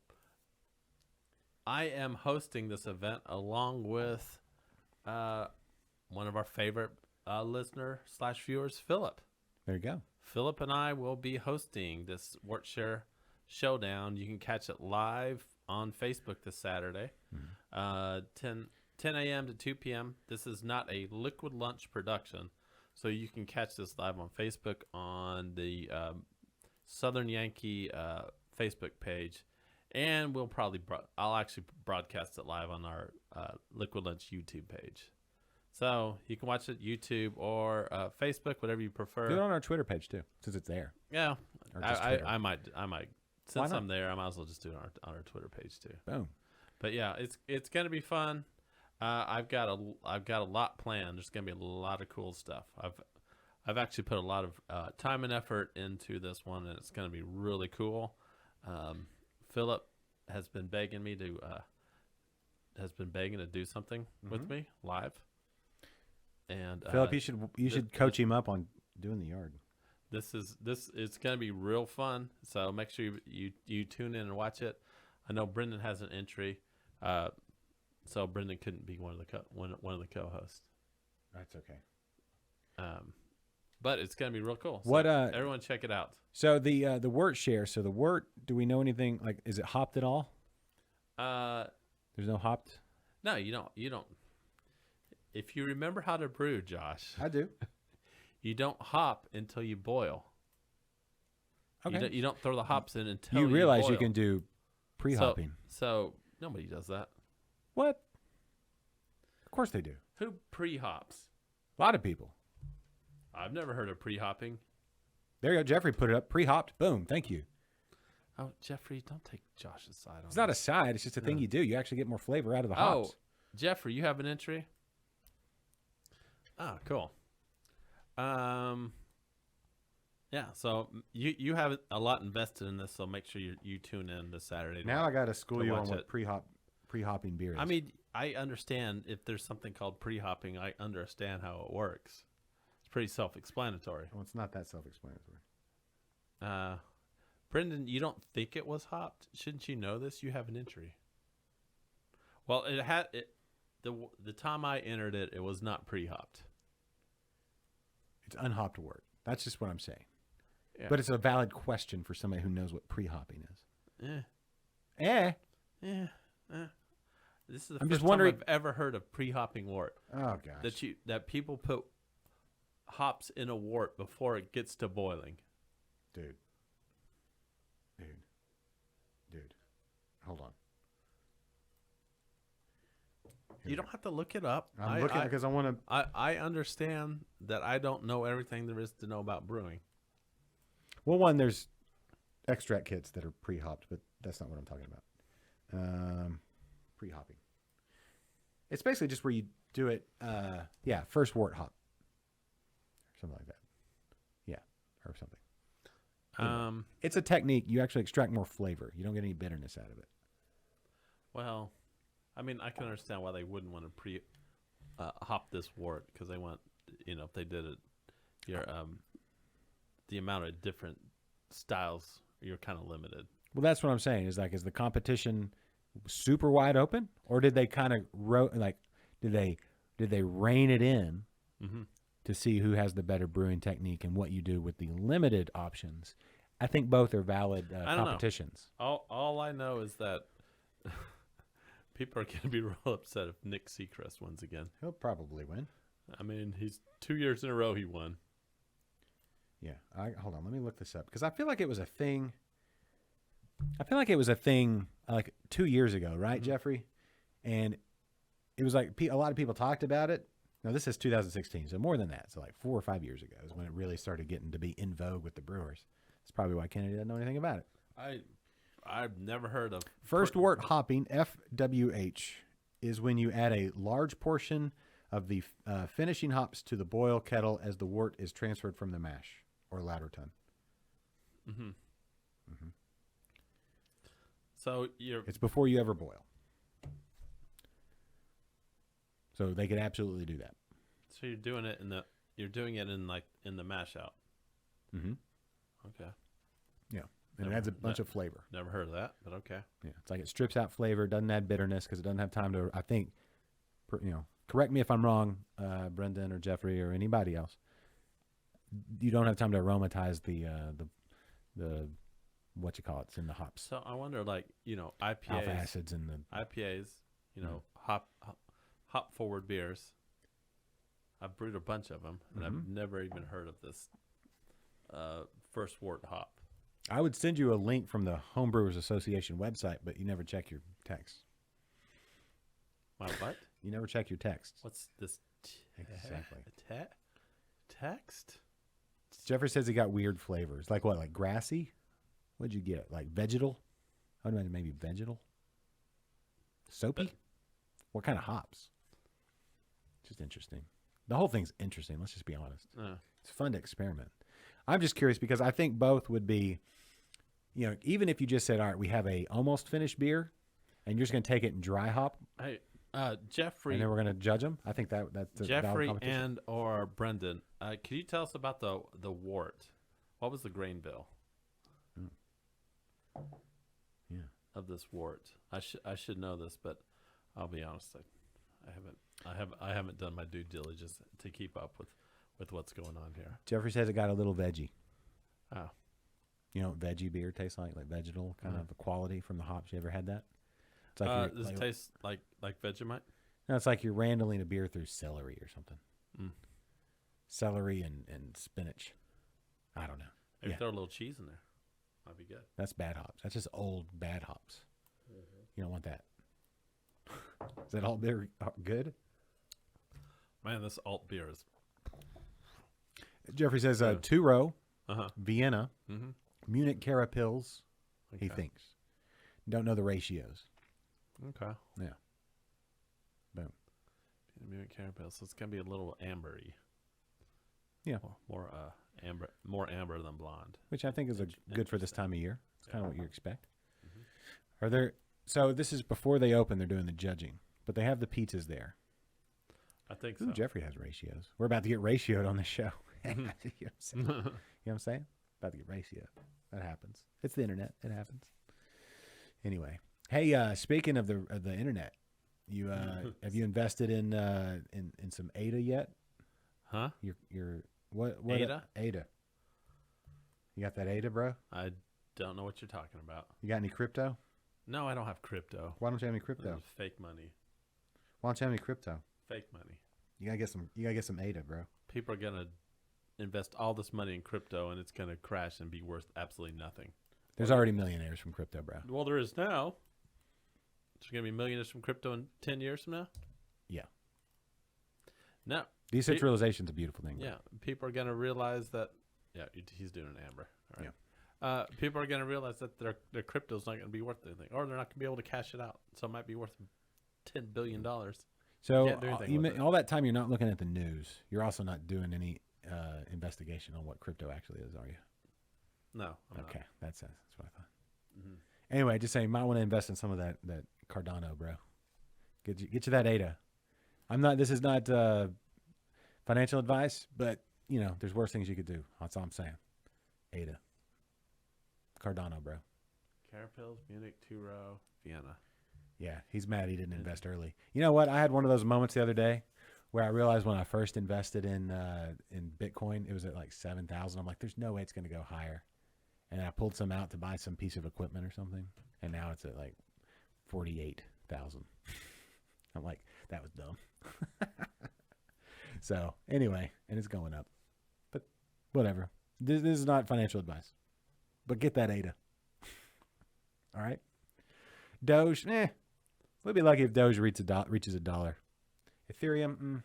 I am hosting this event along with one of our favorite listener / viewers, Philip. There you go. Philip and I will be hosting this WortShare Showdown. You can catch it live on Facebook this Saturday, 10 a.m. to 2 p.m. This is not a Liquid Lunch production, so you can catch this live on Facebook on the Southern Yankee Facebook page, and we'll probably I'll actually broadcast it live on our Liquid Lunch YouTube page. So you can watch it YouTube or Facebook, whatever you prefer. Do it on our Twitter page too, since it's there. Yeah, Or just I Twitter. might. Why Since not? I'm there, I might as well just do it on our Twitter page too. Boom. But yeah, it's gonna be fun. I've got a lot planned. There's gonna be a lot of cool stuff. I've actually put a lot of time and effort into this one, and it's gonna be really cool. Philip has been begging me to do something with me live. And Philip, you should coach him up on doing the yard. This is going to be real fun. So make sure you tune in and watch it. I know Brendan has an entry, so Brendan couldn't be one of the co-hosts. That's okay. But it's going to be real cool. So What, everyone check it out. So the wort share. So the wort. Do we know anything? Like, is it hopped at all? There's no hopped. No, you don't. If you remember how to brew, Josh, I do. you don't hop until you boil. Okay. You don't throw the hops in until You realize boil. you can do pre-hopping. So nobody does that. What? Of course they do. Who pre-hops? A lot of people. I've never heard of pre-hopping. There you go. Jeffrey put it up. Pre-hopped. Boom. Thank you. Oh, Jeffrey, don't take Josh's side on It's not a this. side. It's just a thing you do. You actually get more flavor out of the Oh, hops. Jeffrey, you have an entry? Ah, cool. Yeah, so you have a lot invested in this, so make sure you tune in this Saturday. Now I got to school to you on watch what it. pre-hopping beer is. I mean, I understand if there's something called pre-hopping, I understand how it works. It's pretty self-explanatory. well, it's not that self-explanatory. Brendan, you don't think it was hopped? Shouldn't you know this? You have an entry. Well, it had it. The time I entered it, it was not pre-hopped. It's unhopped wort. That's just what I'm saying. Yeah. But it's a valid question for somebody who knows what pre-hopping is. Yeah. Eh. This is the I'm first just wondering- time I've ever heard of pre-hopping wort. Oh gosh. That people put hops in a wort before it gets to boiling. Dude. Hold on. You don't have to look it up. I'm looking because I want to. I understand that I don't know everything there is to know about brewing. Well, one, there's extract kits that are pre-hopped, but that's not what I'm talking about. Pre-hopping. It's basically just where you do it. First wort hop, something like that. Yeah, or something. It's a technique. You actually extract more flavor. You don't get any bitterness out of it. Well, I mean, I can understand why they wouldn't want to hop this wort because they want, if they did it, the amount of different styles, you're kind of limited. Well, that's what I'm saying. Is the competition super wide open, or did they kind of did they rein it in to see who has the better brewing technique and what you do with the limited options? I think both are valid I don't know. competitions. All I know is that people are going to be real upset if Nick Seacrest wins again. He'll probably win. I mean, he's 2 years in a row he won. Yeah. Hold on. Let me look this up because I feel like it was a thing. I feel like it was a thing like 2 years ago, right, Jeffrey? And it was like a lot of people talked about it. No, this is 2016, so more than that. So like 4 or 5 years ago is when it really started getting to be in vogue with the brewers. That's probably why Kennedy doesn't know anything about it. I've never heard of First wort hopping, FWH, is when you add a large portion of the finishing hops to the boil kettle as the wort is transferred from the mash or ladder tun. So It's before you ever boil. So they could absolutely do that. So you're doing it in the mash out. Mm-hmm. Okay. Yeah. And it adds a bunch of flavor. Never heard of that, but okay. Yeah. It's like it strips out flavor, doesn't add bitterness because it doesn't have time to, I think, correct me if I'm wrong, Brendan or Jeffrey or anybody else. you don't have time to aromatize the what you call it's in the hops, So I wonder, like, alpha IPAs, acids and the hop forward beers. I've brewed a bunch of them, and I've never even heard of this First Wort hop. I would send you a link from the Homebrewers Association website, but you never check your text. My what? You never check your texts. What's this? Exactly. Text? Jeffrey says he got weird flavors. Like what? Like grassy? What'd you get? Like vegetal? I would imagine maybe vegetal. Soapy? What kind of hops? Just interesting. The whole thing's interesting. Let's just be honest. It's fun to experiment. I'm just curious because I think both would be, even if you just said, all right, we have a almost finished beer and you're just going to take it and dry hop Hey, Jeffrey. and then we're going to judge them. I think that's a valid Jeffrey competition. and or Brendan, can you tell us about the wort? What was the grain bill? Yeah. Of this wort. I should know this, but I'll be honest, I haven't done my due diligence to keep up with what's going on here. Jeffrey says it got a little veggie. Oh, You know what veggie beer tastes like vegetal kind of quality from the hops. You ever had that? It's like does it taste like Vegemite? no, it's like you're randling a beer through celery or something. Celery and spinach. I don't know. Maybe Yeah. throw a little cheese in there. Might be good. That's bad hops. That's just old bad hops. You don't want that. Is that all beer good? Man, this alt beer is. Jeffrey says 2-row, Uh-huh. Vienna, Mm-hmm. Munich Carapils, he Okay. thinks. Don't know the ratios. Okay. Yeah. Boom. Munich Carapils. So it's gonna be a little ambery. Yeah. More amber than blonde. Which I think is good for this time of year. It's kind of what you expect. Are there? So this is before they open. They're doing the judging, but they have the pizzas there. I think Ooh, so. Jeffrey has ratios. We're about to get ratioed on the show. You know what I'm saying? About to get ratioed. That happens. It's the internet. It happens. Anyway, hey, speaking of the internet, you have you invested in some ADA yet? Huh? Your what ADA? ADA. You got that ADA, bro? I don't know what you're talking about. You got any crypto? No, I don't have crypto. Why don't you have any crypto? This is fake money. Why don't you have any crypto? Fake money. You gotta get some ADA, bro. People are gonna invest all this money in crypto, and it's gonna crash and be worth absolutely nothing. There's already millionaires from crypto, bro. Well, there is now. There's gonna be millionaires from crypto in 10 years from now. Yeah. No. Decentralization's a beautiful thing. Bro. Yeah, people are gonna realize that. Yeah, he's doing an amber. All right. People are gonna realize that their crypto's not gonna be worth anything, or they're not gonna be able to cash it out. So it might be worth $10 billion. So Can't do anything with it. all that time you're not looking at the news. You're also not doing any investigation on what crypto actually is, are you? No. I'm Okay, Not. that's what I thought. Mm-hmm. Anyway, just saying, you might want to invest in some of that Cardano, bro. Get you that ADA. This is not financial advice, but there's worse things you could do. That's all I'm saying. ADA. Cardano, bro. Carapils, Munich, 2-row, Vienna. Yeah, he's mad he didn't invest early. You know what? I had one of those moments the other day where I realized when I first invested in Bitcoin, it was at like 7,000. I'm like, there's no way it's going to go higher. And I pulled some out to buy some piece of equipment or something, and now it's at like 48,000. I'm like, that was dumb. So anyway, and it's going up, but whatever. This is not financial advice, but get that ADA. All right. Doge, we'll be lucky if Doge reaches $1. Ethereum,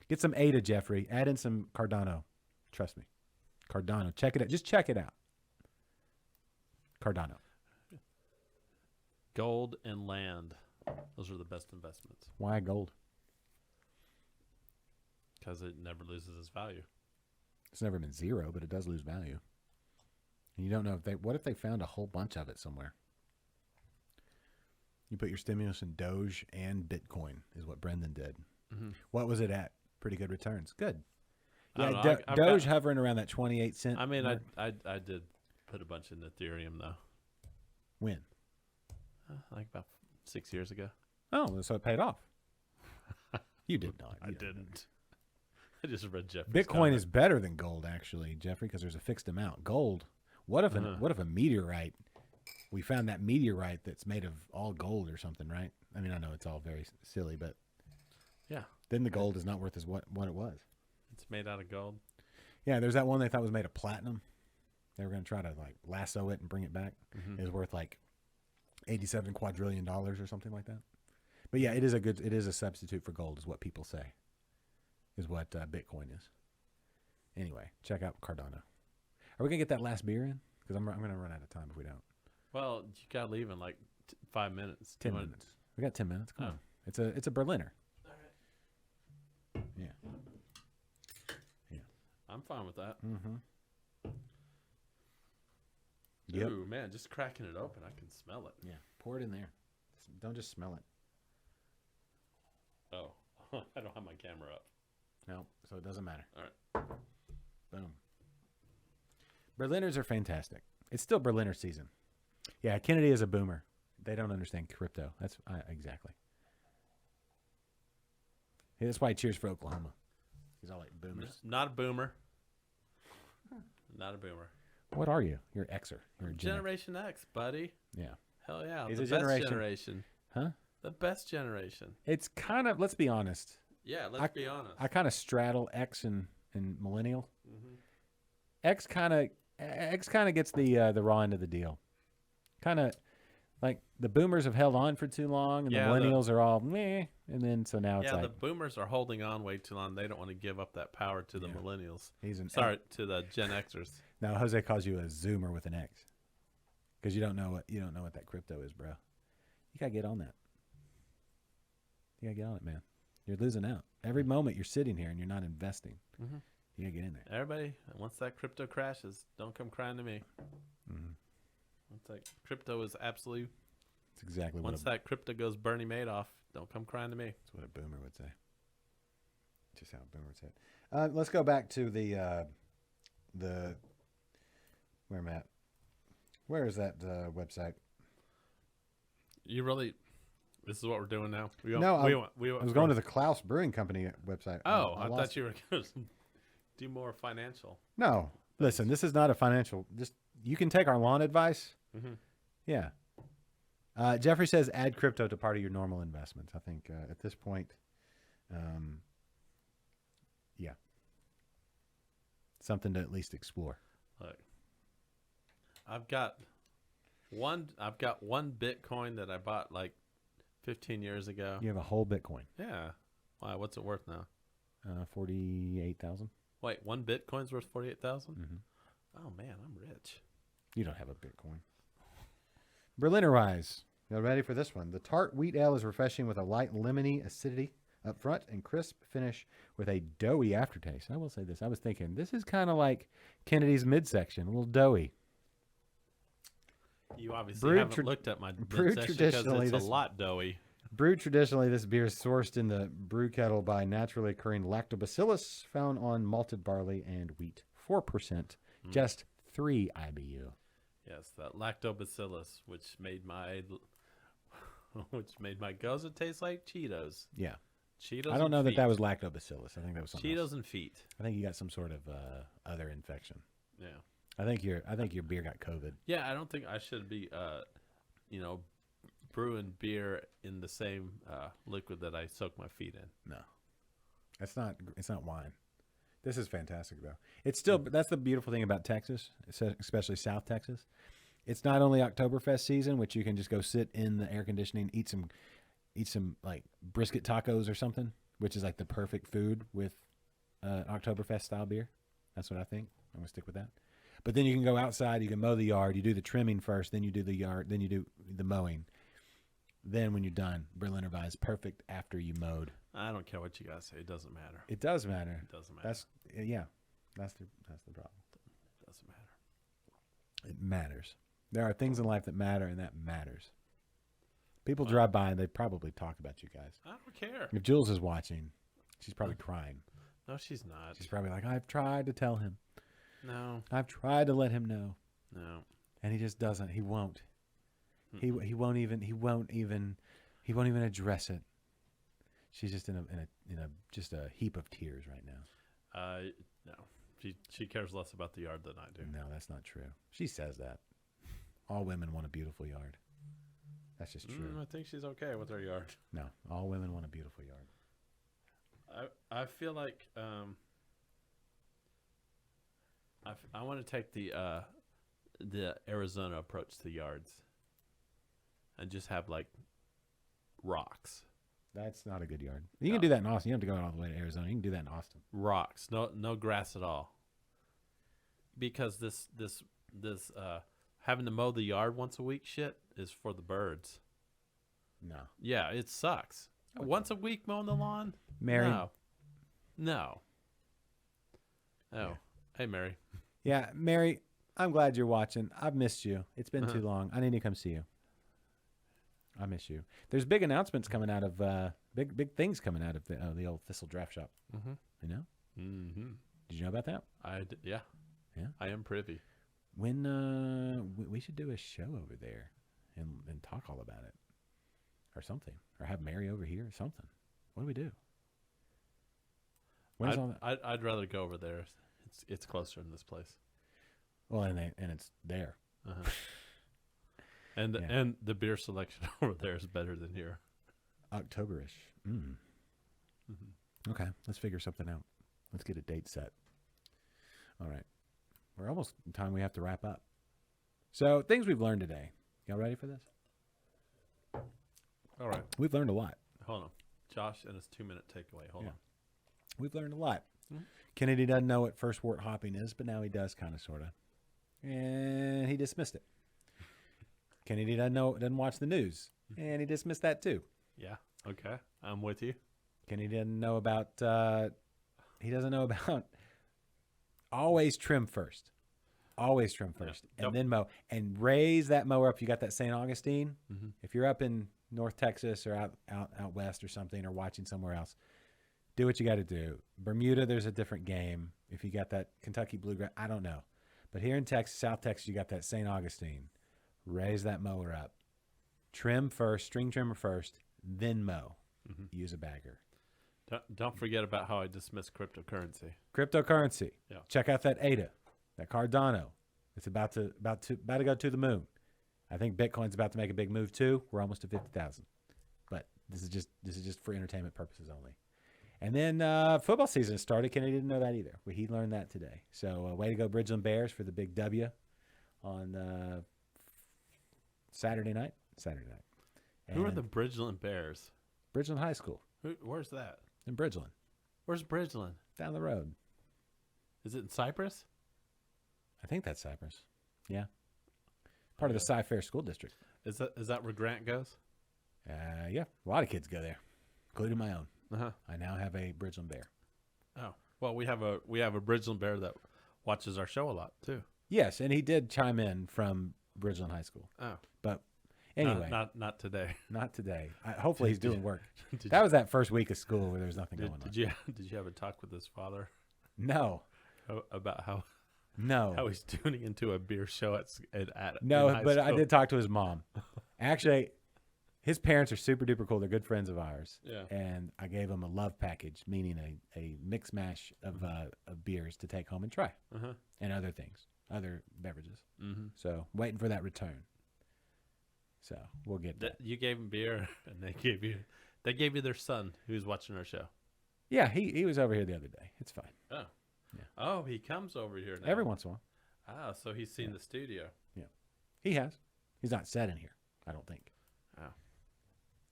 get some ADA, Jeffrey. Add in some Cardano. Trust me. Cardano. Check it out. Just check it out. Cardano. Gold and land. Those are the best investments Why gold? because it never loses its value. It's never been zero, but it does lose value. And you don't know what if they found a whole bunch of it somewhere? You put your stimulus in Doge and Bitcoin is what Brendan did. Mm-hmm. What was it at? Pretty good returns. Good. I Yeah, don't know. I've Doge got- hovering around that 28 cent. I mean, mark. I did put a bunch in Ethereum though, When? like about 6 years ago. Oh, so it paid off. You did not. I You didn't. I just read Jeffrey's Bitcoin comment. is better than gold, actually, Jeffrey, because there's a fixed amount. Gold. What if what if a meteorite? We found that meteorite that's made of all gold or something, right? I mean, I know it's all very silly, but Yeah, then the gold is not worth as what it was. it's made out of gold. Yeah, there's that one they thought was made of platinum. They were going to try to like lasso it and bring it back. It was worth like $87 quadrillion or something like that. But yeah, it is a substitute for gold, is what people say, is what Bitcoin is. Anyway, check out Cardano. Are we gonna get that last beer in? Because I'm gonna run out of time if we don't. Well, you got to leave in like 5 minutes. 10 You wanna- minutes. We got 10 minutes. Come Oh. on. It's a Berliner. Yeah. I'm fine with that. Mm-hmm. Yep. Ooh, man, just cracking it open, I can smell it. Yeah. Pour it in there. Don't just smell it. Oh, I don't have my camera up. No, so it doesn't matter. All right. Boom. Berliners are fantastic. It's still Berliner season. Yeah, Kennedy is a boomer. They don't understand crypto. That's exactly. Yeah, that's why he cheers for Oklahoma. He's all like boomers. Not a boomer. Not a boomer. What are you? You're an Xer. You're a Gen X. Generation X, buddy. Yeah. Hell yeah. He's the a best generation- generation. Huh? The best generation. It's kind of, let's be honest. Yeah, let's be honest. I kind of straddle X and millennial. Mhm. X kind of gets the raw end of the deal. Kind of like the boomers have held on for too long, and Yeah, the millennials are all meh, and then so now it's Yeah, like the boomers are holding on way too long. They don't want to give up that power to the Yeah. millennials. he's an Sorry, to the Gen Xers. Now Jose calls you a Zoomer with an X because you don't know what that crypto is, bro. You gotta get on that. You gotta get on it, man. You're losing out every moment you're sitting here and you're not investing. Mhm. You gotta get in there. Everybody, once that crypto crashes, don't come crying to me. Mhm. Once that crypto is absolutely, That's exactly once that crypto goes Bernie Madoff, don't come crying to me. That's what a boomer would say. Just how a boomer would say it. Let's go back to the where am I at? Where is that website? You really, this is what we're doing now? We No, we I was going to the Klaus Brewing Company website. Oh, I lost- thought you were going to do more financial. No, listen, this is not a financial. Just you can take our lawn advice. Mhm. Yeah. Jeffrey says add crypto to part of your normal investments. I think at this point, yeah, something to at least explore. Look, I've got one Bitcoin that I bought like 15 years ago. You have a whole Bitcoin, Yeah. Why? What's it worth now? 48,000. Wait, one Bitcoin's worth 48,000? Mhm. Oh man, I'm rich. You don't have a Bitcoin. Berliner Weiss. You ready for this one? The tart wheat ale is refreshing with a light lemony acidity up front and crisp finish with a doughy aftertaste. I will say this. I was thinking this is kind of like Kennedy's midsection, a little doughy. You obviously Brewed haven't tra- looked at my brewed midsection because traditionally, it's a this- lot doughy. Brewed traditionally, this beer is sourced in the brew kettle by naturally occurring lactobacillus found on malted barley and wheat. 4%, just 3 IBU. Yes, that lactobacillus, which made my goza taste like Cheetos. Yeah. Cheetos. I don't and know that feet. that was lactobacillus. I think that was something Cheetos else. and feet. I think you got some sort of other infection. Yeah. I think your beer got COVID. Yeah, I don't think I should be, brewing beer in the same liquid that I soak my feet in. No, it's not wine. This is fantastic though. It's still that's the beautiful thing about Texas, especially South Texas. It's not only Oktoberfest season, which you can just go sit in the air conditioning, eat some like brisket tacos or something, which is like the perfect food with Oktoberfest style beer. That's what I think. I'm gonna stick with that. But then you can go outside, you can mow the yard, you do the trimming first, then you do the yard, then you do the mowing. Then when you're done, Berliner Weiss perfect after you mowed. I don't care what you guys say. It doesn't matter. It does matter. It doesn't matter. That's the problem. It doesn't matter. It matters. There are things in life that matter, and that matters. People drive by and they probably talk about you guys. I don't care. If Jules is watching, she's probably crying. No, she's not. She's probably like, I've tried to tell him. No, I've tried to let him know, no. and he just doesn't. He won't. He won't even address it. She's just in a heap of tears right now. No, she cares less about the yard than I do. No, that's not true. She says that. All women want a beautiful yard. That's just true. I think she's okay with her yard. No, all women want a beautiful yard. I feel like I want to take the Arizona approach to yards, and just have like rocks. That's not a good yard. You can do that in Austin. You don't have to go all the way to Arizona. You can do that in Austin. Rocks, no grass at all. Because this having to mow the yard once a week shit is for the birds. No. Yeah, it sucks. Once a week mowing the lawn? Mary. No. Oh. Yeah. Hey, Mary. Yeah, Mary, I'm glad you're watching. I've missed you. It's been too long. I need to come see you. I miss you. There's big announcements coming out of big things coming out of the old Thistle Draft Shop. Mm-hmm. You know? Mm-hmm. Did you know about that? Yeah. Yeah. I am privy. When we should do a show over there and talk all about it, or something, or have Mary over here or something. What do we do? When's all that? I'd rather go over there. It's closer in this place. Well, and it's there. Uh-huh. And Yeah. and the beer selection over there is better than here. Octoberish. Okay, let's figure something out. Let's get a date set. All right. We're almost time we have to wrap up. So, things we've learned today. Y'all ready for this? All right. We've learned a lot. Hold on. Josh and his 2-minute takeaway. Hold on. We've learned a lot. Mhm. Kennedy doesn't know what first wort hopping is, but now he does, kind of, sort of. And he dismissed it. Kennedy doesn't watch the news, and he dismissed that too. Yeah. Okay. I'm with you. Kennedy doesn't know about. He doesn't know about. Always trim first. Always trim first, Yep. and then mow, and raise that mower up. You got that St. Augustine. Mm-hmm. If you're up in North Texas or out west or something, or watching somewhere else, do what you got to do. Bermuda, there's a different game. If you got that Kentucky bluegrass, I don't know, but here in Texas, South Texas, you got that St. Augustine. Raise that mower up. Trim first, string trimmer first, then mow. Mm-hmm. Use a bagger. Don't forget about how I dismissed cryptocurrency. Cryptocurrency. Yeah. Check out that ADA, that Cardano. It's about to go to the moon. I think Bitcoin's about to make a big move too. We're almost to 50,000. But this is just for entertainment purposes only. And then football season has started. Kennedy didn't know that either. Well, he learned that today. So way to go, Bridgeland Bears, for the big W on Saturday night. Who are And the Bridgeland Bears? Bridgeland High School Where's that? in Bridgeland, Where's Bridgeland? down the road. Is it in Cypress? I think that's Cypress. Yeah. Part of the Cy-Fair School District. Is that where Grant goes? Yeah. A lot of kids go there, including my own. Uh-huh. I now have a Bridgeland Bear. Oh. Well, we have a Bridgeland Bear that watches our show a lot too. Yes, and he did chime in from Bridgeland High School. Oh. But anyway, Not today. not today. Hopefully he's doing work. Did That was that first week of school where there was nothing going on. Did you have a talk with his father No. about how No. he's tuning into a beer show at No, in high but I school? did talk to his mom. Actually, his parents are super duper cool. They're good friends of ours. Yeah. And I gave him a love package, meaning a mix mash of beers to take home and try, Uh-huh. and other things, other beverages. Mm-hmm. So waiting for that return. So we'll get that. You gave him beer, and they gave you their son who's watching our show. Yeah, he was over here the other day. It's fine. Oh. Yeah. Oh, he comes over here now. Every once in a while. Ah, so he's seen the studio. He has. He's not sat in here, I don't think. Oh.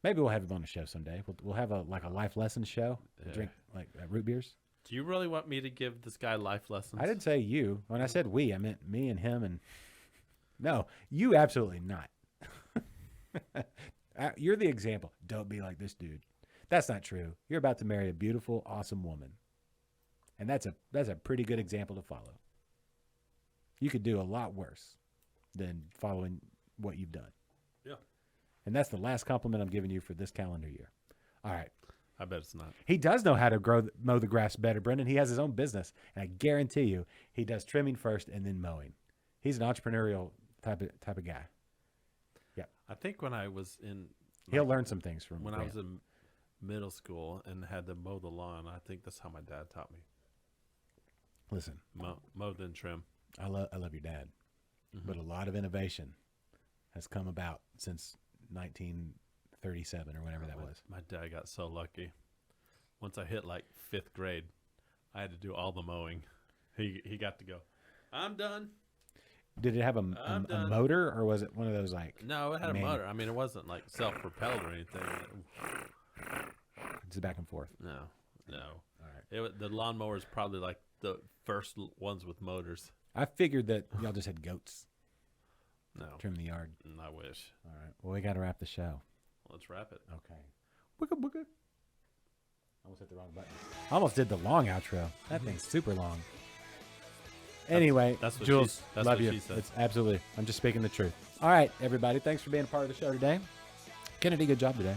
Maybe we'll have him on the show someday. We'll have a life lesson show. Yeah. Drink like root beers. Do you really want me to give this guy life lessons? I didn't say you. When I said we, I meant me and him. And no, you absolutely not. You're the example. Don't be like this dude. That's not true. You're about to marry a beautiful, awesome woman, and that's a pretty good example to follow. You could do a lot worse than following what you've done. Yeah. And that's the last compliment I'm giving you for this calendar year. All right. I bet it's not. He does know how to mow the grass better, Brendan. He has his own business, and I guarantee you, he does trimming first and then mowing. He's an entrepreneurial type of guy. I think when I was in, He'll learn some things from I was Grant. in middle school and had to mow the lawn, I think that's how my dad taught me. Listen, Mow then trim. I love your dad, but a lot of innovation has come about since 1937 or whatever that was. My dad got so lucky. Once I hit like 5th grade, I had to do all the mowing. He got to go, I'm done. Did it have a done. motor, or was it one of those like? No, it had Manual. a motor. I mean, it wasn't like self-propelled or anything. Just back and forth. No. All right. The lawnmower is probably like the first ones with motors. I figured that y'all just had goats No, trim the yard. I wish. All right. Well, we got to wrap the show. Let's wrap it. Okay. Wicka wicka. Almost hit the wrong button. Almost did the long outro. That thing's super long. Anyway, that's what Jules, that's love what you. she said. It's absolutely. I'm just speaking the truth. All right, everybody. Thanks for being a part of the show today. Kennedy, good job today.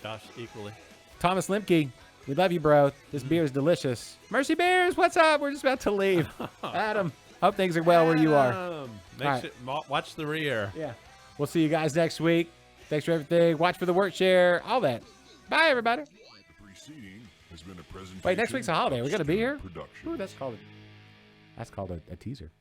Josh, equally. Thomas Limke, we love you, bro. This beer is delicious. Mercy Bears, what's up? We're just about to leave. Adam, hope things are well where you are. Make sure, watch the rear. Yeah. We'll see you guys next week. Thanks for everything. Watch for the work share, all that. Bye, everybody. The preceding has been a presentation. Wait, next week's a holiday. We're going to be here? Production. Ooh, that's called a teaser.